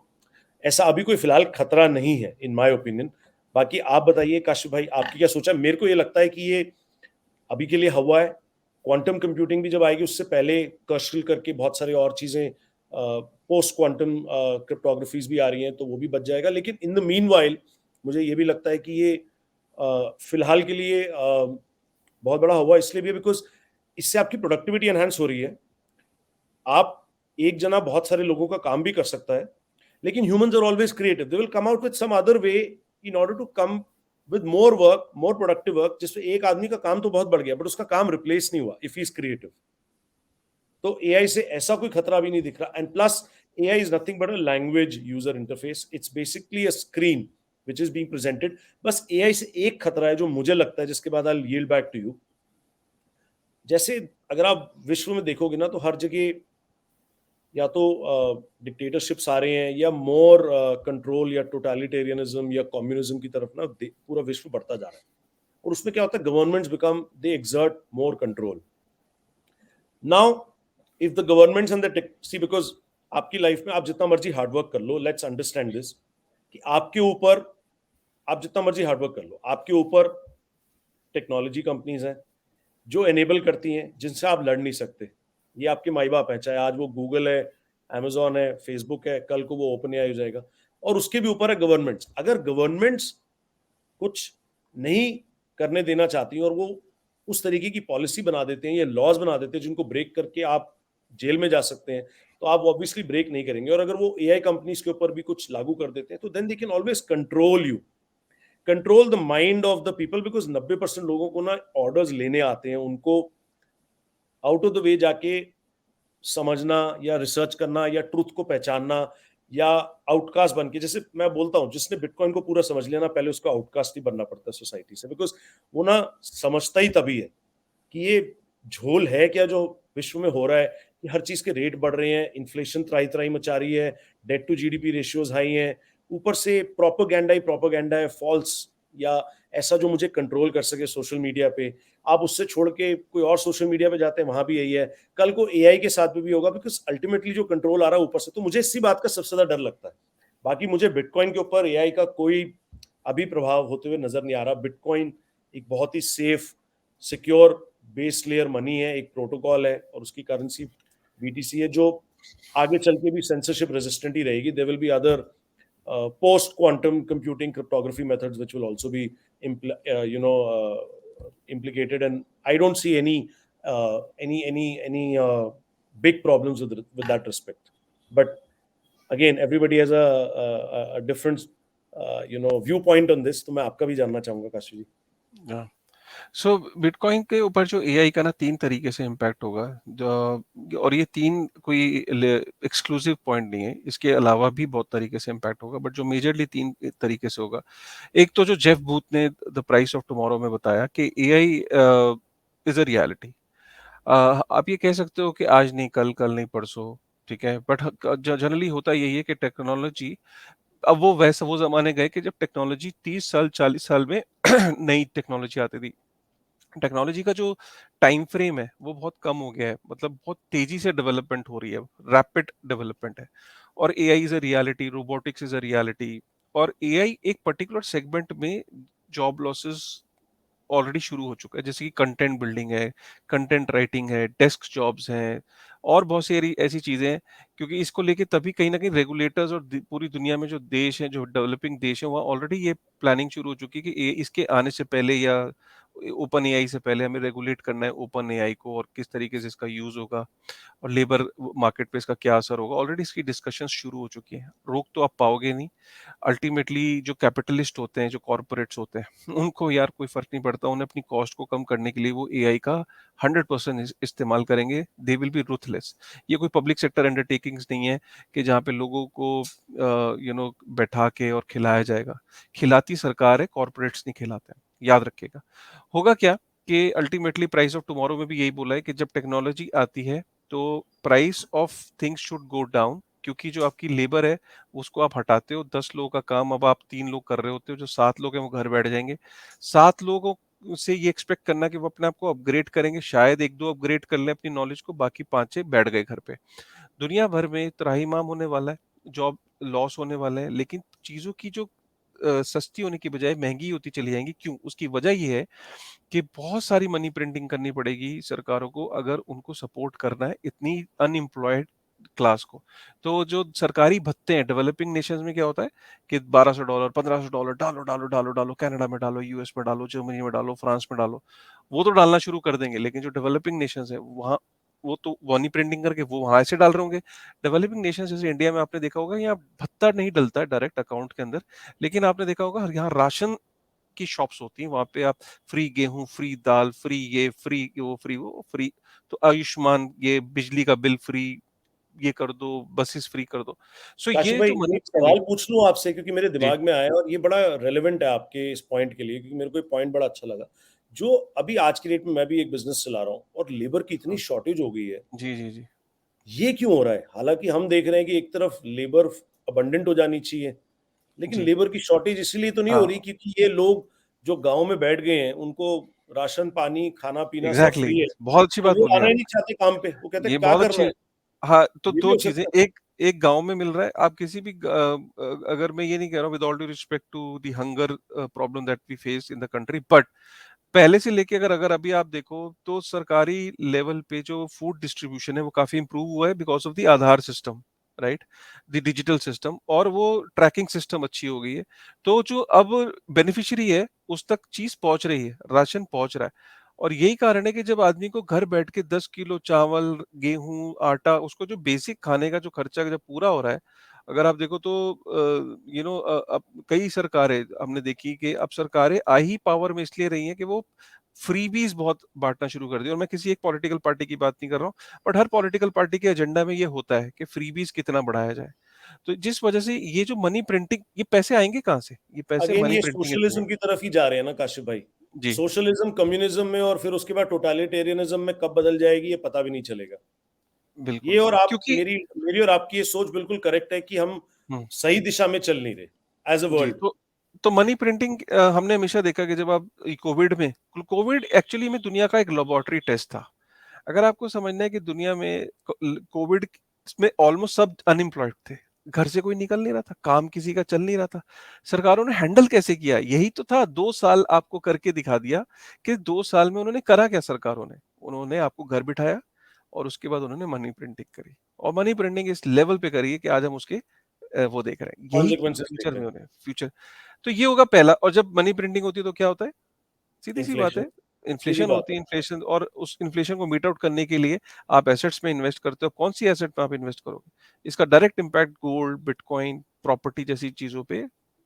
ऐसा अभी कोई फिलहाल खतरा नहीं है इन माय ओपिनियन। बाकी आप बताइए काशिफ भाई, आपकी क्या सोचा? मेरे को ये लगता है कि ये अभी के लिए हवा है। क्वांटम कंप्यूटिंग भी जब आएगी उससे पहले कर्शल करके बहुत सारी और चीजें पोस्ट क्वांटम क्रिप्टोग्राफीज भी आ रही हैं, तो वो भी बच जाएगा। लेकिन इन द मीन वाइल मुझे ये भी लगता है कि ये फिलहाल के लिए बहुत बड़ा हवा इसलिए भी है बिकॉज इससे आपकी प्रोडक्टिविटी एनहांस हो रही है। आप एक जना बहुत सारे लोगों का काम भी कर सकता है, लेकिन humans are always creative, they will come out with some other way in order to come with more work, more productive work, जिसमें एक आदमी का काम तो बहुत बढ़ गया बट उसका काम रिप्लेस नहीं हुआ इफ ही इज क्रिएटिव। तो एआई से ऐसा कोई खतरा भी नहीं दिख रहा। And plus AI is nothing but a language user interface, it's basically a screen which is being presented. बस एआई से एक खतरा है जो मुझे लगता है, जिसके बाद I will yield back to you. जैसे अगर आप विश्व में देखोगे ना, तो हर जगह या तो डिक्टेटरशिप्स आ रहे हैं या मोर कंट्रोल या टोटलिटेरियनिज्म या कम्युनिज्म की तरफ ना पूरा विश्व बढ़ता जा रहा है। और उसमें क्या होता है, governments become they exert more control. Now if the governments and the C, because आपकी लाइफ में आप जितना मर्जी हार्डवर्क कर लो, लेट्स अंडरस्टैंड दिस, कि आपके ऊपर आप जितना मर्जी हार्डवर्क कर लो, आपके ऊपर टेक्नोलॉजी कंपनीज हैं जो एनेबल करती हैं, जिनसे आप लड़ नहीं सकते। ये आपके माई बाप हैं, चाहे आज वो गूगल है, अमेजोन है, फेसबुक है, कल को वो ओपन एआई हो जाएगा। और उसके भी ऊपर है गवर्नमेंट्स। अगर गवर्नमेंट्स कुछ नहीं करने देना चाहती और वो उस तरीके की पॉलिसी बना देते हैं या लॉज बना देते हैं जिनको ब्रेक करके आप जेल में जा सकते हैं, तो आप ऑब्वियसली ब्रेक नहीं करेंगे। और अगर वो एआई कंपनीज के ऊपर भी कुछ लागू कर देते हैं, तो then they can always control you, control the mind of the people, because 90% लोगों को ना ऑर्डर्स लेने आते हैं, उनको आउट ऑफ द वे जाके समझना या रिसर्च करना या ट्रूथ को पहचानना या आउटकास्ट बन के, जैसे मैं बोलता हूँ, जिसने बिटकॉइन को पूरा समझ लिया ना, पहले उसको आउटकास्ट ही बनना पड़ता है सोसाइटी से, बिकॉज वो ना समझता ही तभी है कि ये झोल है क्या जो विश्व में हो रहा है, कि हर चीज के रेट बढ़ रहे हैं, इन्फ्लेशन त्राही त्राही मचा रही है, debt to GDP ratios high हैं, ऊपर से प्रोपोगेंडा है फॉल्स, या ऐसा जो मुझे कंट्रोल कर सके सोशल मीडिया पे। आप उससे छोड़ के कोई और सोशल मीडिया पे जाते हैं, वहां भी यही है। कल को एआई के साथ भी होगा, बिकॉज अल्टीमेटली जो कंट्रोल आ रहा है ऊपर से। तो मुझे इसी बात का सबसे ज्यादा डर लगता है। बाकी मुझे बिटकॉइन के ऊपर एआई का कोई अभी प्रभाव होते हुए नजर नहीं आ रहा। बिटकॉइन एक बहुत ही safe, secure base layer money है, एक प्रोटोकॉल है, और उसकी करेंसी बीटीसी है, जो आगे चल के भी सेंसरशिप रेजिस्टेंट ही रहेगी। There will be other post quantum computing cryptography methods which will also be implicated, and I don't see any big problems with that respect. But again, everybody has a different viewpoint on this, तो मैं आपका भी जानना चाहूंगा काशी जी। सो bitcoin के ऊपर जो AI का ना 3 तरीके से इम्पैक्ट होगा, और ये 3 कोई एक्सक्लूसिव पॉइंट नहीं है, इसके अलावा भी बहुत तरीके से इम्पैक्ट होगा, बट जो मेजरली 3 तरीके से होगा। एक तो जो जेफ बूथ ने द प्राइस ऑफ टुमारो में बताया कि एआई इज अ रियलिटी। आप ये कह सकते हो कि आज नहीं कल, कल नहीं परसों, ठीक है, बट जनरली होता यही है कि टेक्नोलॉजी, अब वो वैसा वो जमाने गए कि जब टेक्नोलॉजी 30 साल 40 साल में नई टेक्नोलॉजी आती थी। टेक्नोलॉजी का जो टाइम फ्रेम है वो बहुत कम हो गया है, मतलब बहुत तेजी से डेवलपमेंट हो रही है, रैपिड डेवलपमेंट है। और AI is a reality, robotics is a reality, और एआई एक पर्टिकुलर सेगमेंट में जॉब लॉसेस ऑलरेडी शुरू हो चुका है, जैसे कि कंटेंट बिल्डिंग है, कंटेंट राइटिंग है, डेस्क जॉब्स हैं और बहुत सारी ऐसी चीज़ें हैं, क्योंकि इसको लेके तभी कहीं न कहीं रेगुलेटर्स और पूरी दुनिया में जो देश हैं, जो डेवलपिंग देश हैं, वहाँ ऑलरेडी ये प्लानिंग शुरू हो चुकी है कि इसके आने से पहले या ओपन एआई से पहले हमें रेगुलेट करना है ओपन एआई को, और किस तरीके से इसका यूज़ होगा और लेबर मार्केट पे इसका क्या असर होगा। ऑलरेडी इसकी डिस्कशन शुरू हो चुकी है, रोक तो आप पाओगे नहीं। अल्टीमेटली जो कैपिटलिस्ट होते हैं, जो कॉर्पोरेट्स होते हैं, उनको यार कोई फ़र्क नहीं पड़ता, उन्हें अपनी कॉस्ट को कम करने के लिए वो एआई का 100% इस्तेमाल करेंगे, दे विल बी रूथलेस। ये कोई पब्लिक सेक्टर अंडरटेकिंग्स नहीं है कि जहाँ पे लोगों को बैठा के और खिलाया जाएगा। खिलाती सरकार है, कॉर्पोरेट्स नहीं खिलाते हैं, याद रखिएगा। होगा क्या कि अल्टीमेटली प्राइस ऑफ टुमारो में भी यही बोला है कि जब टेक्नोलॉजी आती है, तो price of things should go down, क्योंकि जो आपकी लेबर है उसको आप हटाते हो, 10 लोगों का काम अब आप 3 लोग कर रहे होते हो, जो 7 लोग हैं वो घर बैठ जाएंगे। 7 लोगों से ये एक्सपेक्ट करना कि वो अपने आप को अपग्रेड करेंगे, शायद 1-2 अपग्रेड कर लें अपनी नॉलेज को, बाकी 5-6 बैठ गए घर पे। दुनिया भर में त्राहिमाम होने वाला है, जॉब लॉस होने वाला है, लेकिन चीज़ों की जो सस्ती होने की बजाय महँगी होती चली जाएँगी। क्यों? उसकी वजह ये है कि बहुत सारी मनी प्रिंटिंग करनी पड़ेगी सरकारों को, अगर उनको सपोर्ट करना है इतनी अनएम्प्लॉयड क्लास को। तो जो सरकारी भत्ते हैं, डेवलपिंग नेशंस में क्या होता है कि $1200, $1500 डालो, डालो, डालो, डालो, कनाडा में डालो, यूएस में डालो, जर्मनी में डालो, फ्रांस में डालो। वो तो डालना शुरू कर देंगे, लेकिन जो डेवलपिंग नेशंस हैं, वहाँ वो तो मनी प्रिंटिंग करके वो वहाँ ऐसे डाल रहे होंगे। डेवलपिंग नेशंस जैसे इंडिया में आपने देखा होगा, यहाँ भत्ता नहीं डलता है डायरेक्ट अकाउंट के अंदर, लेकिन आपने देखा होगा यहाँ राशन की शॉप्स होती हैं, वहाँ पे आप फ्री गेहूँ, फ्री दाल, फ्री ये, फ्री वो, फ्री वो, फ्री, तो आयुष्मान, ये बिजली का बिल फ्री, ये कर दो, बसेस फ्री कर दो। सो काशिफ ये भाई, जो मनी एक प्रिंटिंग। सवाल पूछ लूँ आपसे, क्योंकि मेरे जी, दिमाग में आया और ये बड़ा रेलेवेंट है आपके इस पॉइंट के लिए, क्योंकि मेरे को ये पॉइंट बड़ा अच्छा लगा। जो अभी आज की डेट में मैं भी एक बिजनेस चला रहा हूँ और लेबर की इतनी हाँ, शॉर्टेज हो गई है, जी, जी, जी, ये क्यों हो रहा है? हालांकि हम देख रहे हैं कि एक तरफ लेबर अबंडेंट हो जानी चाहिए, लेकिन जी, लेबर की शॉर्टेज इसलिए तो नहीं हो हाँ, रही क्योंकि ये लोग जो गांव में बैठ गए हैं, उनको राशन पानी खाना पीना सब एग्ज़ैक्टली, फ्री है, बहुत अच्छी तो बात वो बोली आना ही आप। नहीं चाहते काम पे। वो कहते हैं ये क्या बहुत करना अच्छी। है। हाँ, तो ये भी 2 हो चीज़ें, सकता है। एक एक गाँव में मिल रहा है, आप किसी भी अगर मैं ये नहीं कह रहा हूँ with all due respect to the hunger problem that we face in the country, but पहले से लेके अगर अभी आप देखो तो सरकारी लेवल पे जो फूड डिस्ट्रीब्यूशन है वो काफी इंप्रूव हुआ है because of the Aadhaar system, right, the digital system, और वो ट्रैकिंग सिस्टम अच्छी हो गई है। तो जो अब बेनिफिशियरी है उस तक चीज पहुंच रही है, राशन पहुंच रहा है। और यही कारण है कि जब आदमी को घर बैठ के 10 किलो चावल, गेहूं, आटा, उसको जो बेसिक खाने का जो खर्चा जब पूरा हो रहा है, अगर आप देखो तो अब कई सरकारें हमने देखी कि अब सरकारें आ ही पावर में इसलिए रही हैं कि वो फ्रीबीज बहुत बांटना शुरू कर दी। और मैं किसी एक पॉलिटिकल पार्टी की बात नहीं कर रहा हूँ, बट हर पॉलिटिकल पार्टी के एजेंडा में ये होता है कि फ्रीबीज कितना बढ़ाया जाए। तो जिस वजह से ये जो मनी प्रिंटिंग, ये पैसे आएंगे कहाँ से? ये पैसे अगेन मनी ये प्रिंटिंग के थ्रू सोशलिज्म आएंगे। की तरफ ही जा रहे हैं ना काशिफ भाई। जी, सोशलिज्म कम्युनिज्म में और फिर उसके बाद टोटालिटेरियनिज्म में कब बदल जाएगी ये पता भी नहीं चलेगा। ये बिल्कुल, और आप क्योंकि मेरी मेरी और आपकी ये सोच बिल्कुल करेक्ट है कि हम हम्म, सही दिशा में चल नहीं रहे एज अ जी, वर्ल्ड। तो मनी प्रिंटिंग हमने हमेशा देखा कि जब आप कोविड एक्चुअली में दुनिया का एक लेबोरेटरी टेस्ट था। अगर आपको समझना है कि दुनिया में कोविड में ऑलमोस्ट सब अनएम्प्लॉयड थे, घर से कोई निकल नहीं रहा था, काम किसी का चल नहीं रहा था, सरकारों ने हैंडल कैसे किया? यही तो था, 2 साल आपको करके दिखा दिया कि 2 साल में उन्होंने करा क्या। सरकारों ने, उन्होंने आपको घर बिठाया और उसके बाद उन्होंने मनी प्रिंटिंग करी, और मनी प्रिंटिंग इस लेवल पे करी है कि आज हम उसके वो देख रहे हैं, यही कॉन्सिक्वेंसेस देख फ्यूचर रहे में हैं। होने फ्यूचर। तो ये होगा पहला। और जब मनी प्रिंटिंग होती है तो क्या होता है? सीधी-सी बात इन्फ्लेशन, है, सीधी इन्फ्लेशन बात होती है। है, इन्फ्लेशन, और उस इन्फ्लेशन को मीट आउट करने के लिए आप एसेट्स में इन्वेस्ट करते हो। कौन-सी एसेट में आप इन्वेस्ट करोगे? इसका direct impact gold, bitcoin, property जैसी चीज़ों पे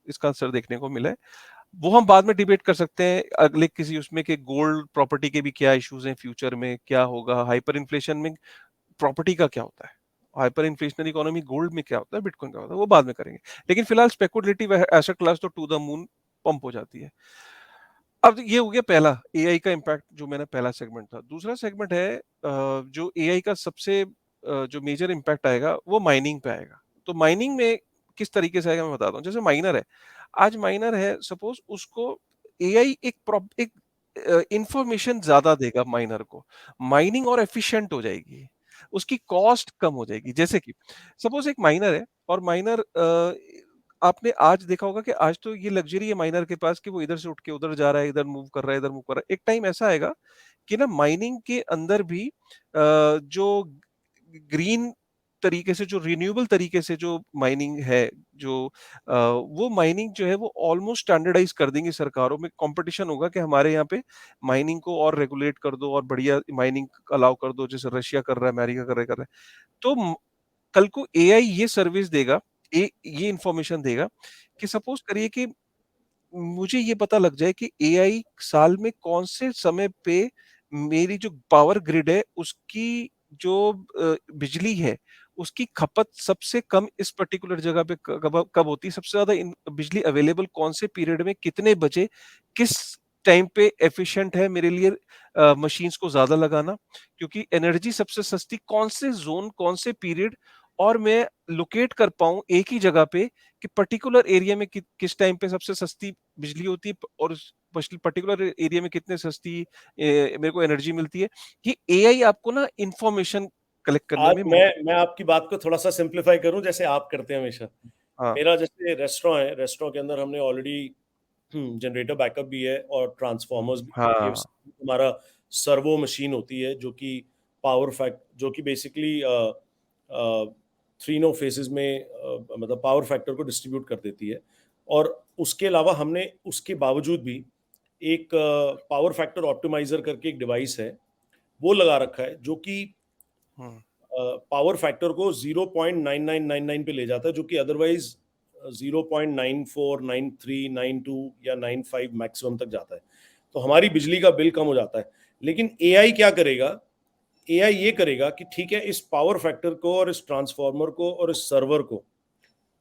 इसका असर देखने को मिला है। वो हम बाद में डिबेट कर सकते हैं अगले किसी उसमें, कि गोल्ड प्रॉपर्टी के भी क्या इश्यूज़ हैं, फ्यूचर में क्या होगा? हाइपर इन्फ्लेशन में प्रॉपर्टी का क्या होता है? हाइपर इन्फ्लेशनरी इकोनॉमी गोल्ड में क्या होता है? बिटकॉइन क्या होता है? वो बाद में करेंगे। लेकिन फिलहाल स्पेकुलेटिव एसेट क्लास तो टू द मून पंप हो जाती है। अब ये हो गया पहला एआई का इम्पैक्ट, जो मैंने पहला सेगमेंट था। दूसरा सेगमेंट है जो एआई का सबसे जो मेजर इम्पैक्ट आएगा वो माइनिंग पे आएगा। तो माइनिंग में किस तरीके से आएगा मैं बताता हूँ। जैसे माइनर है, आज माइनर है, सपोज उसको एआई एक इंफॉर्मेशन ज्यादा देगा माइनर को, माइनिंग और एफिशिएंट हो जाएगी, उसकी कॉस्ट कम हो जाएगी। जैसे कि सपोज एक माइनर है और माइनर आपने आज देखा होगा कि आज तो ये लग्जरी है माइनर के पास कि वो इधर से उठ के उधर जा रहा है, इधर मूव कर रहा है, इधर मूव कर रहा है। एक टाइम ऐसा आएगा कि ना माइनिंग के अंदर भी जो ग्रीन तरीके से, जो रिन्यूएबल तरीके से जो माइनिंग है, जो वो माइनिंग जो है वो ऑलमोस्ट स्टैंडर्डाइज कर देंगी सरकारों में। कंपटीशन होगा कि हमारे यहाँ पे माइनिंग को और रेगुलेट कर दो और बढ़िया माइनिंग अलाउ कर दो, जैसे रशिया कर रहा है, अमेरिका कर रहा है। तो कल को एआई ये सर्विस देगा, ये इंफॉर्मेशन देगा कि सपोज करिए कि मुझे ये पता लग जाए कि एआई साल में कौन से समय पे मेरी जो पावर ग्रिड है उसकी जो बिजली है उसकी खपत सबसे कम इस पर्टिकुलर जगह पे कब कब होती है, सबसे ज्यादा बिजली अवेलेबल कौन से पीरियड में, कितने बजे, किस टाइम पे एफिशिएंट है मेरे लिए मशीन्स को ज्यादा लगाना, क्योंकि एनर्जी सबसे सस्ती कौन से जोन, कौन से पीरियड, और मैं लोकेट कर पाऊं एक ही जगह पे कि पर्टिकुलर एरिया में किस टाइम पे सबसे सस्ती बिजली होती है और उस पर्टिकुलर एरिया में कितने सस्ती मेरे को एनर्जी मिलती है। ये एआई आपको ना इंफॉर्मेशन कलेक्ट करने आज में मैं आपकी बात को थोड़ा सा सिंप्लीफाई करूं, जैसे आप करते हैं हमेशा। हाँ मेरा जैसे रेस्टोरेंट है, रेस्टोरेंट के अंदर हमने ऑलरेडी जनरेटर बैकअप भी है और ट्रांसफार्मर्स भी हैं। ये हाँ हमारा सर्वो मशीन होती है जो कि पावर फैक्ट, जो कि बेसिकली थ्री नो फेजेस में मतलब पावर फैक्टर को डिस्ट्रीब्यूट कर देती है। और उसके अलावा हमने उसके बावजूद भी एक पावर फैक्टर ऑप्टिमाइजर करके एक डिवाइस है, वो लगा रखा है, जो कि हम्म पावर फैक्टर को 0.9999 पे ले जाता है, जो कि अदरवाइज 0.949392 या 95 मैक्सिमम तक जाता है। तो हमारी बिजली का बिल कम हो जाता है। लेकिन एआई क्या करेगा? एआई ये करेगा कि ठीक है, इस पावर फैक्टर को और इस ट्रांसफार्मर को और इस सर्वर को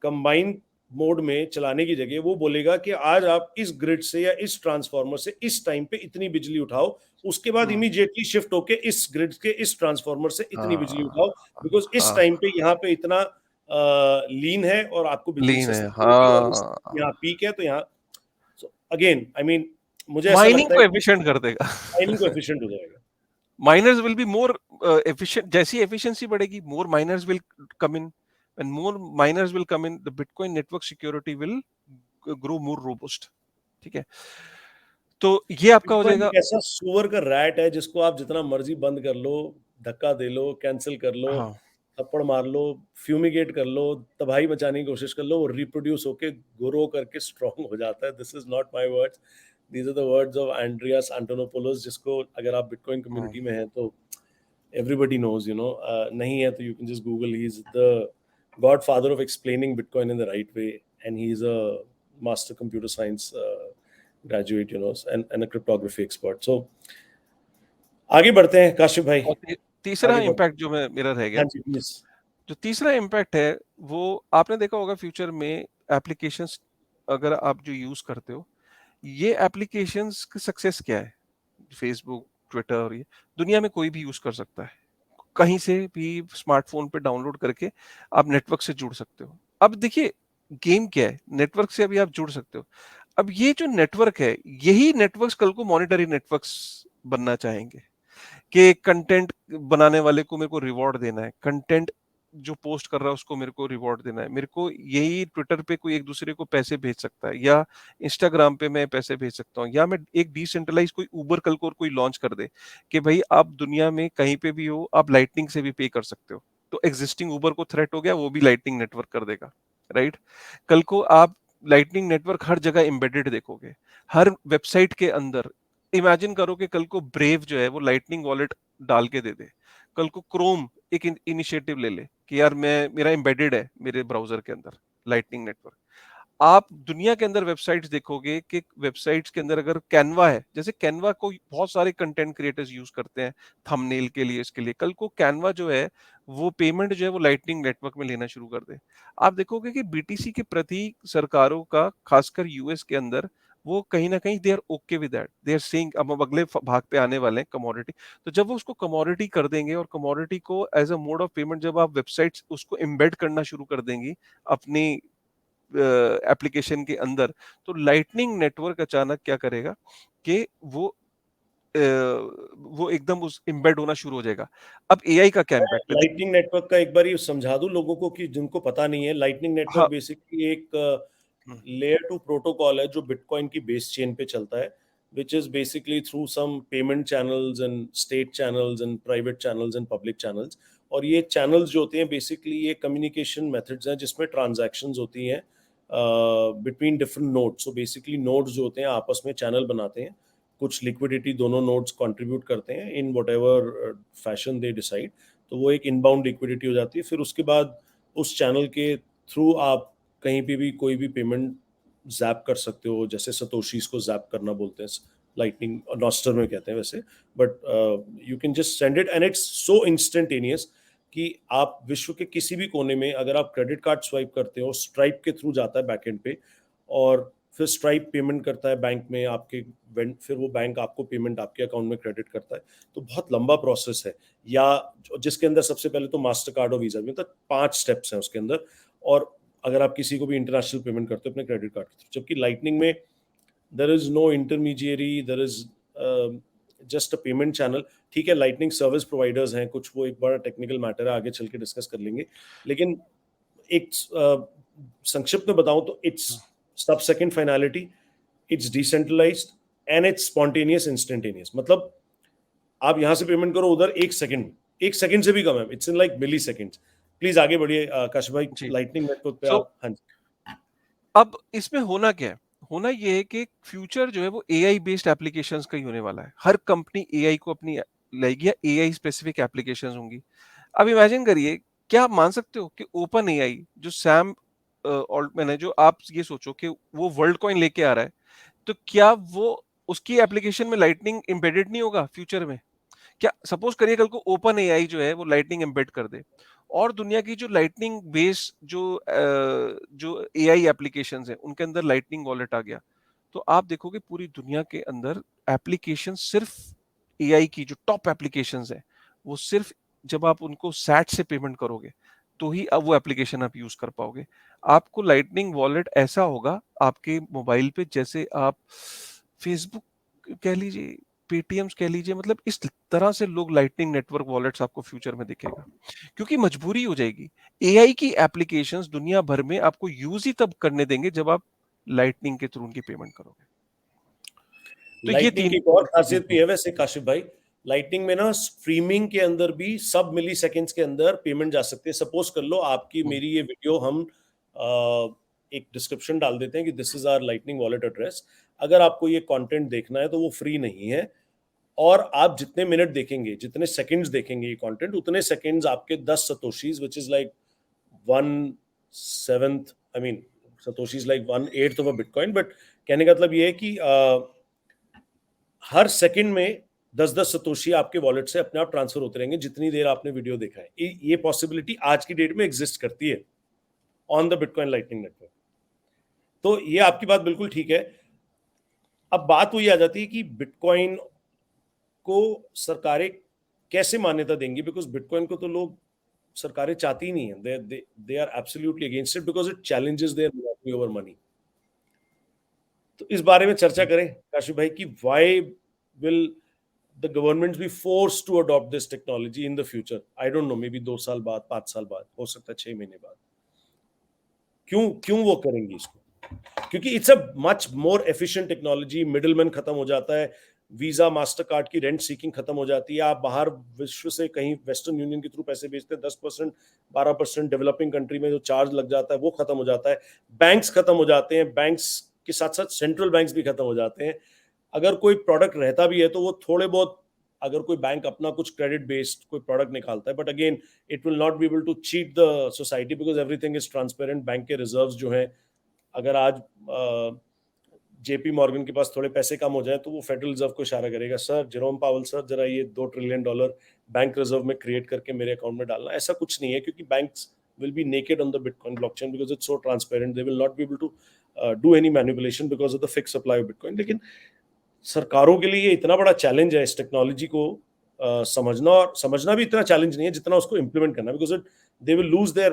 कंबाइन मोड में चलाने की जगह वो बोलेगा कि आज आप इस ग्रिड से या इस ट्रांसफार्मर से इस टाइम पे इतनी बिजली उठाओ, उसके बाद हम्म इमीडिएटली शिफ्ट होके इस ग्रिड के इस ट्रांसफार्मर से इतनी बिजली हाँ उठाओ, बिकॉज इस हाँ टाइम पे यहाँ पे इतना लीन है और आपको बिजली लीन है सस्ती मिलेगी, और इस हाँ। यहाँ पीक है, तो यहाँ अगेन आई मीन मुझे ऐसा माइनिंग लगता है को कि एफिशिएंट कर देगा। माइनिंग को एफिशिएंट हो जाएगा। Miners will be more efficient, जैसी एफिशिएंसी बढ़ेगी more miners will come in, and more miners will come in, the bitcoin network security will grow more robust. ठीक है, तो ये आपका हो बिटकॉइन जाएगा। एक ऐसा सुअर का रैट है जिसको आप जितना मर्जी बंद कर लो, धक्का दे लो, कैंसिल कर लो, हाँ थप्पड़ मार लो, फ्यूमिगेट कर लो, तबाही मचाने की कोशिश कर लो, वो रिप्रोड्यूस होके ग्रो करके स्ट्रांग हो जाता है। This is not my words, these are the words of Andreas Antonopoulos, जिसको अगर आप बिटकॉइन हम्म कम्युनिटी में हैं तो everybody knows, you know. नहीं है तो you can just Google. He's the godfather of explaining Bitcoin in the right way, and he's a master computer science graduate, you know, and a cryptography expert. So आगे बढ़ते हैं काशिफ भाई, और तीसरा आगे बढ़ते इम्पैक्ट जो मैं मेरा रह हैं। गया, हाँ जी प्लीज। जो तीसरा इम्पैक्ट है वो आपने देखा होगा फ्यूचर में एप्लीकेशंस अगर आप जो यूज करते हो, ये एप्लीकेशंस की सक्सेस क्या है, फेसबुक, ट्विटर, और ये दुनिया में कोई भी यूज कर सकता है, कहीं से भी स्मार्टफोन पे डाउनलोड करके आप नेटवर्क से जुड़ सकते हो। अब देखिए गेम क्या है, नेटवर्क से अभी आप जुड़ सकते हो। अब ये जो नेटवर्क है, यही नेटवर्क्स कल को मॉनिटरी नेटवर्क्स बनना चाहेंगे कि कंटेंट बनाने वाले को मेरे को रिवॉर्ड देना है, कंटेंट जो पोस्ट कर रहा है उसको मेरे को रिवॉर्ड देना है, मेरे को यही ट्विटर पे कोई एक दूसरे को पैसे भेज सकता है, या इंस्टाग्राम पे मैं पैसे भेज सकता हूँ, या मैं एक डिसेंट्रलाइज कोई ऊबर कल को और कोई लॉन्च कर दे कि भाई आप दुनिया में कहीं पे भी हो आप लाइटनिंग से भी पे कर सकते हो, तो एग्जिस्टिंग ऊबर को थ्रेट हो गया, वो भी लाइटनिंग नेटवर्क कर देगा, राइट। कल को आप लाइटनिंग नेटवर्क हर जगह एम्बेडेड देखोगे, हर वेबसाइट के अंदर। इमेजिन करो कि कल को ब्रेव जो है वो लाइटनिंग वॉलेट डाल के दे दे, कल को क्रोम एक इनिशिएटिव ले ले कि यार मैं मेरा एम्बेडेड है मेरे ब्राउजर के अंदर लाइटनिंग नेटवर्क। आप दुनिया के अंदर वेबसाइट्स देखोगे कि वेबसाइट्स के अंदर अगर कैनवा है, जैसे कैनवा को बहुत सारे कंटेंट क्रिएटर्स यूज करते हैं थंबनेल के लिए, इसके लिए कल को कैनवा जो है वो पेमेंट जो है वो लाइटनिंग नेटवर्क में लेना शुरू कर दे। आप देखोगे कि बीटीसी के प्रति सरकारों का, खासकर यूएस के अंदर, वो कहीं ना कहीं they are okay with that, they are saying अब हम अगले भाग पे आने वाले हैं कमोडिटी। तो जब वो उसको कमोडिटी कर देंगे और कमोडिटी को as a mode of payment जब आप वेबसाइट्स उसको एम्बेड करना शुरू कर देंगी अपनी एप्लीकेशन के अंदर, तो लाइटनिंग नेटवर्क अचानक क्या करेगा कि वो एकदम उस एम्बेड होना शुरू हो जाएगा। अब एआई का क्या इम्पैक्ट है? लाइटनिंग नेटवर्क का एक बार ये समझा दूं लोगों को कि जिनको पता नहीं है, लाइटनिंग नेटवर्क हाँ बेसिकली एक लेयर 2 प्रोटोकॉल है जो बिटकॉइन की बेस चेन पे चलता है, which is basically through some payment channels and state channels and private channels and public channels. और ये channels जो होते हैं basically ये communication methods हैं जिसमें transactions होती हैं between different nodes. So basically nodes जो होते हैं आपस में channel बनाते हैं, कुछ liquidity दोनों nodes contribute करते हैं in whatever fashion they decide. तो वो एक inbound liquidity हो जाती है, फिर उसके बाद उस channel के through आप कहीं पे भी कोई भी पेमेंट जैप कर सकते हो, जैसे सतोशीज को जैप करना बोलते हैं, लाइटनिंग नॉस्टर में कहते हैं वैसे, but you can just send it and it's so instantaneous कि आप विश्व के किसी भी कोने में अगर आप क्रेडिट कार्ड स्वाइप करते हो, स्ट्राइप के थ्रू जाता है बैकएंड पे और फिर स्ट्राइप पेमेंट करता है बैंक में आपके, फिर वो बैंक आपको पेमेंट आपके अकाउंट में क्रेडिट करता है। तो बहुत लंबा प्रोसेस है, या जिसके अंदर सबसे पहले तो मास्टर कार्ड और वीजा भी, मतलब 5 स्टेप्स हैं उसके अंदर। और अगर आप किसी को भी इंटरनेशनल पेमेंट करते हो अपने क्रेडिट कार्ड के थ्रू, जबकि लाइटनिंग में there is no intermediary, there is just a payment channel. ठीक है, लाइटनिंग सर्विस प्रोवाइडर्स हैं कुछ, वो एक बड़ा टेक्निकल मैटर है, आगे चल के डिस्कस कर लेंगे, लेकिन एक संक्षिप्त में बताऊं तो it's sub second finality, it's decentralized and it's spontaneous instantaneous. मतलब आप यहां से पेमेंट करो उधर एक सेकंड से भी कम है, it's in like milliseconds. Please आगे बढ़िए काश भाई, लाइटनिंग नेटवर्क पे आप। हाँ जी, अब इसमें होना क्या है, होना ये है कि फ्यूचर जो है वो एआई बेस्ड एप्लीकेशंस का ही होने वाला है। हर कंपनी एआई को अपनी लाएगी या एआई स्पेसिफिक एप्लीकेशंस होंगी। अब इमेजिन करिए, क्या आप मान सकते हो कि ओपन एआई जो सैम ऑल्टमैन है, जो आप ये सोचो कि वो वर्ल्ड कॉइन लेके आ रहा है, तो क्या वो उसकी एप्लीकेशन में लाइटनिंग एम्बेडेड नहीं होगा फ्यूचर में? क्या सपोज करिए कल को ओपन एआई जो है वो लाइटनिंग एम्बेड कर दे और दुनिया की जो लाइटनिंग बेस जो एआई एप्लीकेशंस हैं उनके अंदर लाइटनिंग वॉलेट आ गया, तो आप देखोगे पूरी दुनिया के अंदर एप्लीकेशन सिर्फ एआई की जो टॉप एप्लीकेशंस हैं वो सिर्फ जब आप उनको सैट से पेमेंट करोगे तो ही अब वो एप्लीकेशन आप यूज कर पाओगे। आपको लाइटनिंग वॉलेट ऐसा होगा आपके मोबाइल पे जैसे आप फेसबुक कह लीजिए, पेटीएम्स कह लीजिए, मतलब इस तरह से लोग लाइटनिंग नेटवर्क वॉलेट्स आपको फ्यूचर में दिखेगा, क्योंकि मजबूरी हो जाएगी। एआई की एप्लीकेशंस दुनिया भर में आपको यूज ही तब करने देंगे जब आप लाइटनिंग के थ्रू उनकी पेमेंट करोगे। तो ये लाइटनिंग की 3। एक और खासियत भी है वैसे काशिफ भाई, लाइटनिंग में ना स्ट्रीमिंग के अंदर भी सब मिली सेकेंड्स के अंदर पेमेंट जा सकती है। सपोज कर लो आपकी मेरी ये वीडियो हम एक डिस्क्रिप्शन डाल देते हैं कि this is our lightning wallet address, अगर आपको ये कंटेंट देखना है तो वो फ्री नहीं है, और आप जितने मिनट देखेंगे, जितने सेकंड्स देखेंगे ये कंटेंट, उतने सेकंड्स आपके 10 satoshis, which is like 1/7, I mean satoshis like 1/8 of a bitcoin, but कहने का मतलब ये है कि हर सेकंड में 10-10 सतोशी आपके वॉलेट से अपने आप ट्रांसफर होते रहेंगे जितनी देर आपने वीडियो देखा है। ये पॉसिबिलिटी आज की डेट में एग्जिस्ट करती है on the bitcoin lightning network. तो ये आपकी बात बिल्कुल ठीक है। अब बात वही आ जाती है कि बिटकॉइन को सरकारें कैसे मान्यता देंगी, बिकॉज बिटकॉइन को तो लोग, सरकारें चाहती ही नहीं है, they are absolutely against it because it challenges their monopoly over money. तो इस बारे में चर्चा करें काशिफ भाई कि why will the government be force to adopt this technology in the future. I don't know, maybe 2 साल बाद, 5 साल बाद, हो सकता है 6 महीने बाद। क्यों क्यों वो करेंगी इसको? क्योंकि it's a much more efficient technology, middleman खत्म हो जाता है, वीजा मास्टर कार्ड की रेंट सीकिंग खत्म हो जाती है, आप बाहर विश्व से कहीं वेस्टर्न यूनियन के थ्रू पैसे भेजते हैं, 10% 12% डेवलपिंग कंट्री में जो चार्ज लग जाता है वो खत्म हो जाता है, बैंक्स खत्म हो जाते हैं, बैंक्स के साथ साथ सेंट्रल बैंक्स भी खत्म हो जाते हैं। अगर कोई प्रोडक्ट रहता भी है तो वो थोड़े बहुत, अगर कोई बैंक अपना कुछ क्रेडिट बेस्ड कोई प्रोडक्ट निकालता है, but again it will not be able to cheat the society because everything is transparent. Bank के रिजर्व्स जो हैं, अगर आज जेपी मॉर्गन के पास थोड़े पैसे कम हो जाए तो वो फेडरल रिजर्व को इशारा करेगा, सर जेरोम पावल सर जरा ये $2 ट्रिलियन बैंक रिजर्व में क्रिएट करके मेरे अकाउंट में डालना। ऐसा कुछ नहीं है, क्योंकि banks will be naked on the Bitcoin blockchain because it's so transparent. They will not be able to do any manipulation because of the fixed supply of Bitcoin. लेकिन सरकारों के लिए इतना बड़ा चैलेंज है इस टेक्नोलॉजी को समझना, और समझना भी इतना चैलेंज नहीं है जितना उसको इम्प्लीमेंट करना, because they will lose their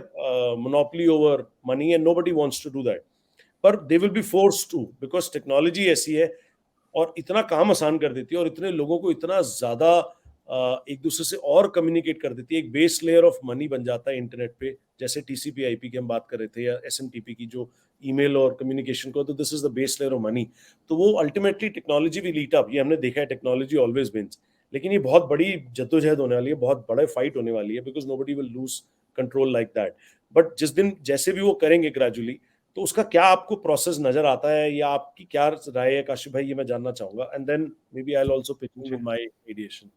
monopoly over money and nobody wants to do that, पर they will be forced to, because technology ऐसी है और इतना काम आसान कर देती है और इतने लोगों को इतना ज्यादा एक दूसरे से और कम्युनिकेट कर देती है, एक बेस लेयर ऑफ मनी बन जाता है इंटरनेट पे, जैसे टीसीपी आईपी की हम बात कर रहे थे, या एसएमटीपी की जो ईमेल और कम्युनिकेशन को, तो this is the base layer of money. तो वो अल्टीमेटली टेक्नोलॉजी भी लीट अप, ये हमने देखा है, टेक्नोलॉजी ऑलवेज विंस। लेकिन ये बहुत बड़ी जद्दोजहद होने वाली है, बहुत बड़ा फाइट होने वाली है, because nobody will lose control like that. But जिस दिन जैसे भी वो करेंगे ग्रेजुअली, तो उसका क्या आपको प्रोसेस नजर आता है, या आपकी क्या राय है काशिफ भाई, ये मैं जानना चाहूंगा, and then maybe I will also pitch in जी। With my ideation.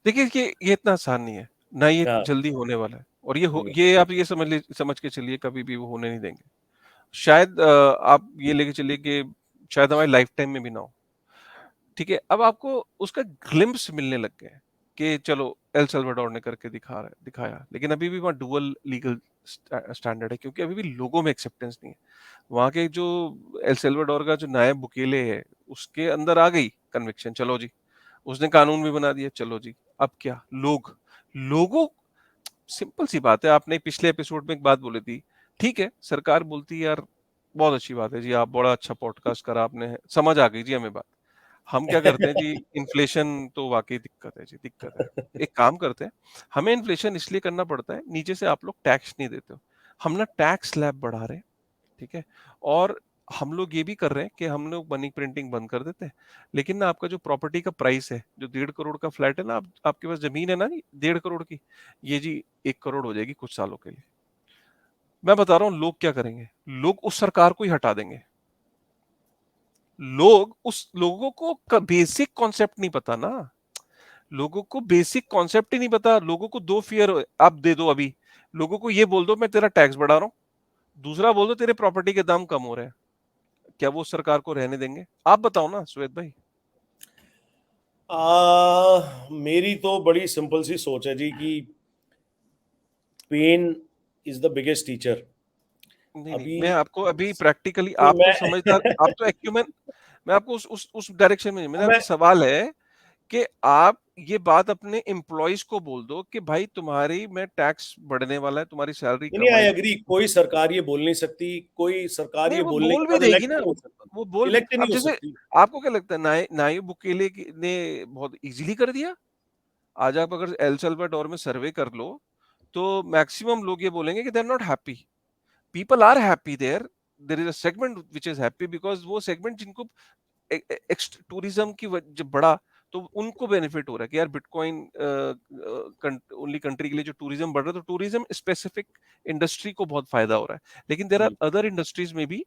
देखिए कि ये इतना आसान नहीं है, ना ये हाँ। जल्दी होने वाला है, और हम्म, ये आप ये समझ के चलिए कभी भी वो होने नहीं देंगे। शायद आप ये लेके चलिए कि शायद हमारी लाइफ टाइम में भी ना हो। ठीक है, अब आपको उसका ग्लिम्प्स मिलने लग गए हैं कि चलो एल सल्वाडोर ने करके दिखाया, लेकिन अभी भी वहाँ डुअल लीगल स्टैंडर्ड है, क्योंकि अभी भी लोगों में एक्सेप्टेंस नहीं है। वहाँ के जो एल सल्वाडोर का जो नायब बुकेले है, उसके अंदर आ गई कन्विक्शन, चलो जी, उसने कानून भी बना दिया, चलो जी, अब क्या लोगों सिंपल सी बात है, आपने पिछले एपिसोड में एक बात बोली थी, ठीक है, सरकार बोलती है यार बहुत अच्छी बात है जी, आप बड़ा अच्छा पॉडकास्ट करा आपने, समझ आ गई जी हमें बात। हम क्या करते हैं जी, इन्फ्लेशन तो वाकई दिक्कत है जी, दिक्कत है। एक काम करते हैं, हमें इन्फ्लेशन इसलिए करना पड़ता है, नीचे से आप लोग टैक्स नहीं देते हो, हम ना टैक्स स्लैब बढ़ा रहे हैं, ठीक है, और हम लोग ये भी कर रहे हैं कि हम लोग मनी प्रिंटिंग बंद कर देते हैं, लेकिन ना आपका जो प्रॉपर्टी का प्राइस है, जो 1.5 करोड़ का फ्लैट है ना, आपके पास जमीन है ना, 1.5 करोड़ की, ये जी 1 करोड़ हो जाएगी कुछ सालों के लिए। मैं बता रहा हूँ लोग क्या करेंगे, लोग उस सरकार को ही हटा देंगे। लोगों को बेसिक कॉन्सेप्ट नहीं पता ना, लोगों को बेसिक कॉन्सेप्ट ही नहीं पता, लोगों को दो फियर आप दे दो अभी, लोगों को ये बोल दो मैं तेरा टैक्स बढ़ा रहा हूँ, दूसरा बोल दो तेरे प्रॉपर्टी के दाम कम हो रहे हैं, क्या वो सरकार को रहने देंगे? आप बताओ ना श्वेत भाई। मेरी तो बड़ी सिंपल सी सोच है जी, कि pain is the biggest teacher. नहीं नहीं, अभी मैं आपको अभी प्रैक्टिकली, तो आप तो मैं समझदार, आप तो एक्यूमेन, मैं आपको उस डायरेक्शन में, मेरा मैं आपसे सवाल है कि आप ये बात अपने एम्प्लॉयज को बोल दो कि भाई तुम्हारी में टैक्स बढ़ने वाला है, तुम्हारी सैलरी नहीं, कम आई आएगी। एग्री, कोई सरकार ये बोल नहीं सकती, कोई सरकार नहीं, ये वो बोलने के बोल भी बाद देगी इलेक्ट ना, नहीं हो सकती, वो बोल भी, इलेक्ट नहीं अब हो जैसे सकती। आपको क्या लगता है, नायब बुकेले ने बहुत इजीली कर दिया? आज आप अगर एल सल्वाडोर में सर्वे कर लो, तो मैक्सिमम लोग ये बोलेंगे कि they are not happy, people are happy there, there is a segment which is happy, because वो सेगमेंट जिनको टूरिज्म की जब बढ़ा, तो उनको बेनिफिट हो रहा है कि यार बिटकॉइन ओनली कंट्री के लिए जो टूरिज्म बढ़ रहा है, तो टूरिज्म स्पेसिफिक इंडस्ट्री को बहुत फायदा हो रहा है, लेकिन देर आर बिल्कुल। अदर इंडस्ट्रीज में भी,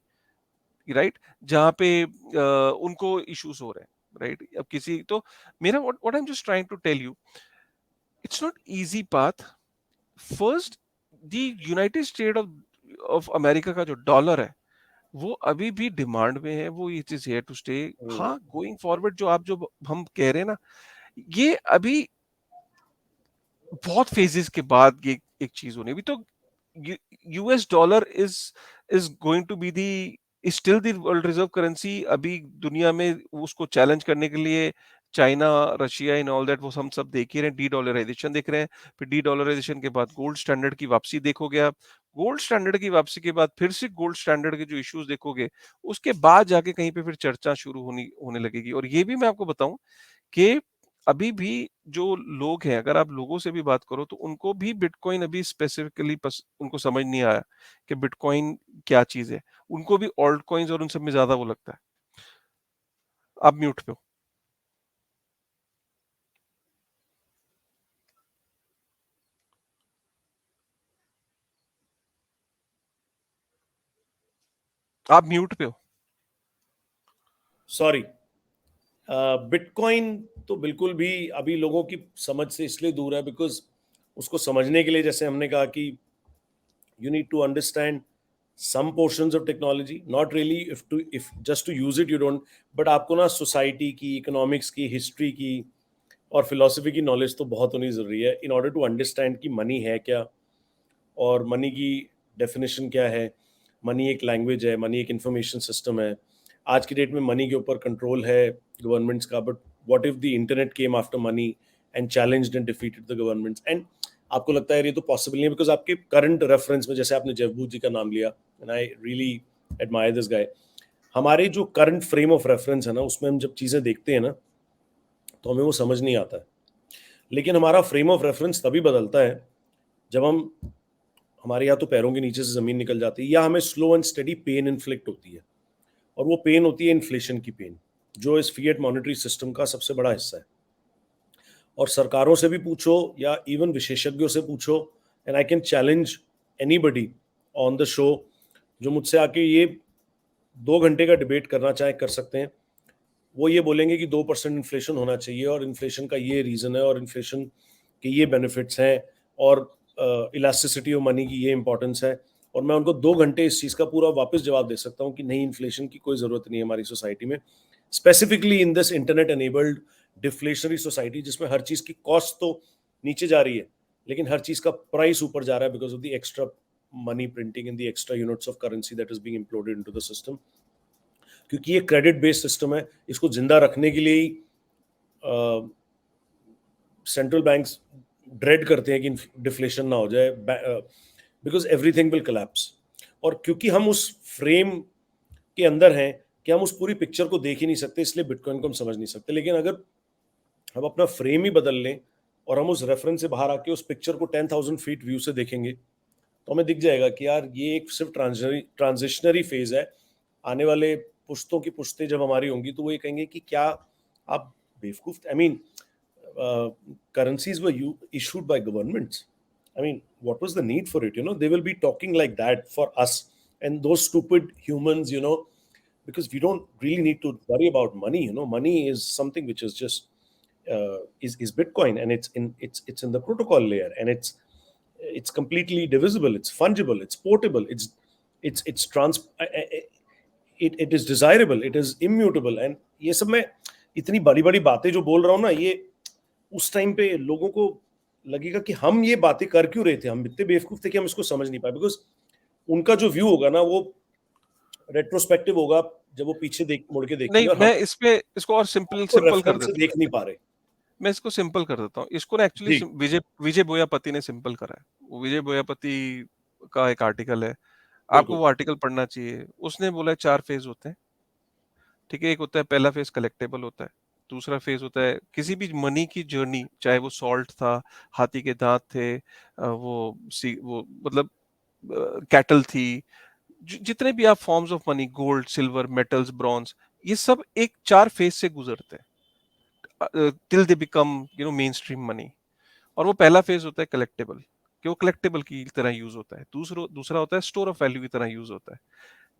राइट, जहाँ पे उनको इश्यूज हो रहे हैं, राइट। अब किसी तो मेरा what I am just trying to tell you, it's not easy path. First, the United State of America का जो डॉलर है, वो अभी भी डिमांड में है, वो it is here to stay. Hmm, हाँ, गोइंग फॉरवर्ड जो हम कह रहे हैं ना, ये अभी बहुत फेजेस के बाद ये एक चीज होनी, अभी तो US dollar is going to be the still the world reserve currency. अभी दुनिया में उसको चैलेंज करने के लिए China, Russia in all that, वो हम सब देख ही रहे हैं, डी डॉलराइजेशन देख रहे हैं, फिर डी डॉलराइजेशन के बाद गोल्ड स्टैंडर्ड की वापसी देखोगे आप, गोल्ड स्टैंडर्ड की वापसी के बाद फिर से गोल्ड स्टैंडर्ड के जो इश्यूज देखोगे, उसके बाद जाके कहीं पे फिर चर्चा शुरू होने लगेगी। और ये भी मैं आपको बताऊं कि अभी भी जो लोग हैं, अगर आप लोगों से भी बात करो, तो उनको भी बिटकॉइन अभी स्पेसिफिकली उनको समझ नहीं आया कि बिटकॉइन क्या चीज है। उनको भी ऑल्ट कॉइन्स और उन सब में ज्यादा वो लगता है। आप म्यूट पे हो, आप म्यूट पे हो। सॉरी। बिटकॉइन तो बिल्कुल भी अभी लोगों की समझ से इसलिए दूर है, बिकॉज उसको समझने के लिए, जैसे हमने कहा कि you need to understand some portions of technology, not really if just to use it you don't, but आपको ना सोसाइटी की, इकोनॉमिक्स की, हिस्ट्री की और फिलोसफी की नॉलेज तो बहुत होनी ज़रूरी है इन ऑर्डर टू अंडरस्टैंड कि मनी है क्या, और मनी की डेफिनेशन क्या है। मनी एक लैंग्वेज है, मनी एक इंफॉर्मेशन सिस्टम है। आज की डेट में मनी के ऊपर कंट्रोल है गवर्नमेंट्स का, but what if the internet came after money and challenged and defeated the governments, and आपको लगता है ये तो पॉसिबल नहीं है, बिकॉज आपके करंट रेफरेंस में, जैसे आपने जयबूत जी का नाम लिया, and I really admire this guy, हमारे जो करंट फ्रेम ऑफ रेफरेंस है ना, उसमें हम जब चीज़ें देखते हैं ना, तो हमें वो समझ नहीं आता है। लेकिन हमारा फ्रेम ऑफ रेफरेंस तभी बदलता है जब हमारे या तो पैरों के नीचे से जमीन निकल जाती है, या हमें slow and steady pain inflict होती है, और वो पेन होती है इन्फ्लेशन की पेन, जो इस फिएट मॉनेटरी सिस्टम का सबसे बड़ा हिस्सा है। और सरकारों से भी पूछो या इवन विशेषज्ञों से पूछो, and I can challenge anybody on the show जो मुझसे आके ये 2 घंटे का डिबेट करना चाहे कर सकते हैं, वो ये बोलेंगे कि 2% इन्फ्लेशन होना चाहिए, और इन्फ्लेशन का ये रीज़न है, और इन्फ्लेशन के ये बेनिफिट्स हैं, और इलास्टिसिटी ऑफ मनी की ये इंपॉर्टेंस है। और मैं उनको 2 घंटे इस चीज़ का पूरा वापस जवाब दे सकता हूँ कि नहीं, इन्फ्लेशन की कोई ज़रूरत नहीं है हमारी सोसाइटी में, specifically in this internet enabled deflationary society, जिसमें हर चीज़ की कॉस्ट तो नीचे जा रही है, लेकिन हर चीज़ का प्राइस ऊपर जा रहा है because of the extra money printing and the extra units of currency that is being imploded into the system. क्योंकि ये क्रेडिट बेस्ड सिस्टम है, इसको जिंदा रखने के लिए ही सेंट्रल बैंक्स ड्रेड करते हैं कि डिफ्लेशन ना हो जाए, बिकॉज एवरीथिंग विल कोलैप्स। और क्योंकि हम उस फ्रेम के अंदर हैं कि हम उस पूरी पिक्चर को देख ही नहीं सकते, इसलिए बिटकॉइन को हम समझ नहीं सकते। लेकिन अगर हम अपना फ्रेम ही बदल लें और हम उस रेफरेंस से बाहर आके उस पिक्चर को 10,000 फीट व्यू से देखेंगे, तो हमें दिख जाएगा कि यार ये एक सिर्फ ट्रांजिशनरी फेज है। आने वाले पुश्तों की पुश्तें जब हमारी होंगी तो वो ये कहेंगे कि क्या आप बेवकूफ, I mean currencies were issued by governments. I mean, what was the need for it? They will be talking like that for us and those stupid humans, because we don't really need to worry about money. Money is something which is just is Bitcoin, and it's in the protocol layer, and it's completely divisible, it's fungible, it's portable, it's it is desirable, it is immutable, and ये सब मैं इतनी बड़ी बड़ी बातें जो बोल रहा हूँ ना, ये उस टाइम पे लोगों को लगेगा कि हम ये बातें कर क्यों रहे थे, हम इतने बेवकूफ थे कि हम इसको समझ नहीं पाए, बिकॉज उनका जो व्यू होगा ना वो रेट्रोस्पेक्टिव होगा, जब वो पीछे मुड़ के देखेंगे, नहीं, और हम मैं इसको और सिंपल कर रेफरेंस देता देख नहीं पा रहे। मैं इसको सिंपल कर देता हूँ। इसको ना एक्चुअली जी, विजय विजय बोयापति ने सिंपल करा है। वो विजय बोयापति का एक आर्टिकल है, आपको बिल्कुल। वो आर्टिकल पढ़ना चाहिए। उसने बोला है 4 फेज होते हैं, ठीक है। एक होता है, पहला फेज कलेक्टेबल होता है, दूसरा फेज होता है किसी भी मनी की जर्नी, चाहे वो सॉल्ट था, हाथी के दांत थे, वो मतलब कैटल थी, जितने भी आप forms of money, gold, silver, metals, bronze, ये सब एक 4 फेज से गुजरते हैं till they become main stream money. और वो पहला फेज होता है कलेक्टेबल, कि वो कलेक्टेबल की तरह यूज होता है। दूसरा होता है स्टोर ऑफ वैल्यू की तरह यूज होता है।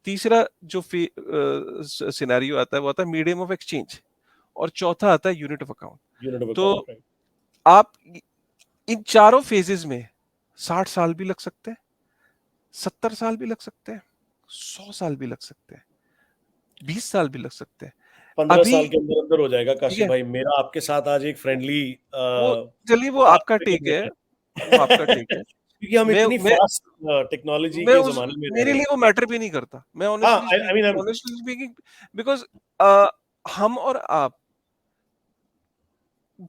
तीसरा जो सिनेरियो आता है वो आता है मीडियम ऑफ एक्सचेंज, और चौथा आता है unit of account. Unit of तो अकाउंट, राइट। आप इन चारों फेजेस में 60 साल भी लग सकते हैं, 70 साल भी लग सकते हैं, 100 साल भी लग सकते हैं, 20 साल भी लग सकते हैं। 15 अभी साल के अंदर अंदर हो जाएगा ठीक काशी है, भाई। मेरा आपके साथ आज एक फ्रेंडली वो चलिए वो बात आपका टेक है, वो आपका टेक है। क्योंकि हम मैं इतनी मैं फास्ट टेक्नोलॉजी मैं के उस जमाने में रह मेरे रहे लिए हैं। वो मैटर भी नहीं करता। मैं हाँ, I mean honestly speaking, because हम और आप,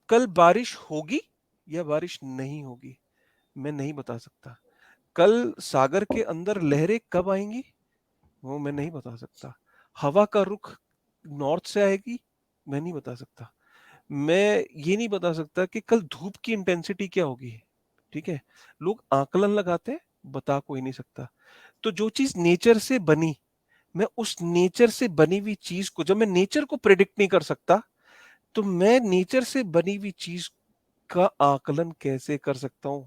कल बारिश होगी या बारिश नहीं होगी, मैं नहीं बता सकता। कल सागर के अंदर लहरें कब आएंगी, वो मैं नहीं बता सकता। हवा का रुख नॉर्थ से आएगी, मैं नहीं बता सकता। मैं ये नहीं बता सकता कि कल धूप की इंटेंसिटी क्या होगी, ठीक है। लोग आकलन लगाते हैं, बता कोई नहीं सकता। तो जो चीज नेचर से बनी, मैं उस नेचर से बनी हुई चीज को, जब मैं नेचर को प्रेडिक्ट नहीं कर सकता, तो मैं नेचर से बनी हुई चीज का आकलन कैसे कर सकता हूं।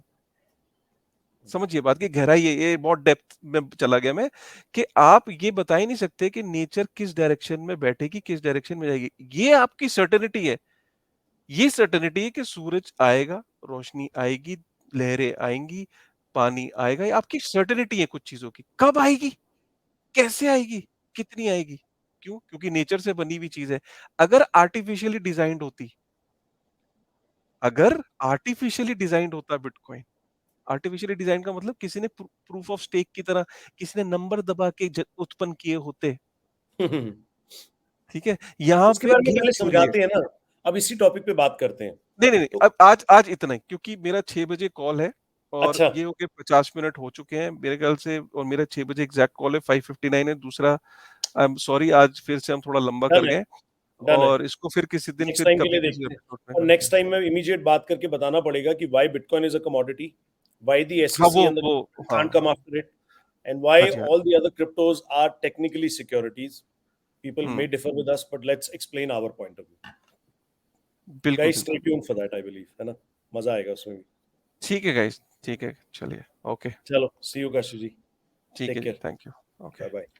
समझिए बात की गहराई है, ये बहुत डेप्थ में चला गया मैं, कि आप ये बता ही नहीं सकते कि नेचर किस डायरेक्शन में बैठेगी, किस डायरेक्शन में जाएगी। ये आपकी सर्टेनिटी है, ये सर्टेनिटी है कि सूरज आएगा, रोशनी आएगी, लहरें आएंगी, पानी आएगा। ये आपकी सर्टेनिटी है कुछ चीजों की। कब आएगी, कैसे आएगी, कितनी आएगी, क्यों? क्योंकि नेचर से बनी हुई चीज है। अगर आर्टिफिशियली डिजाइंड होती, अगर आर्टिफिशियली डिजाइंड होता बिटकॉइन, आर्टिफिशियली डिजाइन का मतलब किसी ने प्रूफ ऑफ स्टेक की तरह किसी ने नंबर दबा के उत्पन्न किए होते, हैं। ठीक है। यहाँ उसके पे बारे में गेम पहले सुनिए। समझाते हैं ना। अब इसी टॉपिक पे बात करते हैं। नहीं नहीं नहीं, तो अब आज इतना ही, क्योंकि मेरा 6 बजे कॉल है, और अच्छा, ये हो गए 50 मिनट हो चुके हैं मेरे ख्याल से, और मेरा 6 बजे एग्जैक्ट कॉल है, 5:59 है दूसरा। आई एम सॉरी, आज फिर से हम थोड़ा लंबा कर डन है। गए। डन है। और इसको फिर किसी दिन नेक्स्ट फिर टाइम के कभी लिए किसी देखते हैं, एपिसोड में और करते नेक्स्ट हैं। टाइम में इमीडिएट बात करके बताना पड़ेगा कि why bitcoin is a commodity, why the हाँ, एसईसी एंड द हाँ, can't come after it, and हाँ व्हाई जी, हाँ ऑल जी। The other cryptos are technically securities. People हुँ, may differ with us, but let's explain our point of view. बिल्कुल, Guys, बिल्कुल, stay बिल्कुल। tuned for that, I believe, है ना? मजा आएगा उसमें भी। ठीक है गाइस, ठीक है, चलिए, ओके, चलो, see you काशी जी। ठीक Take है जी, care. Thank you, okay. Bye bye.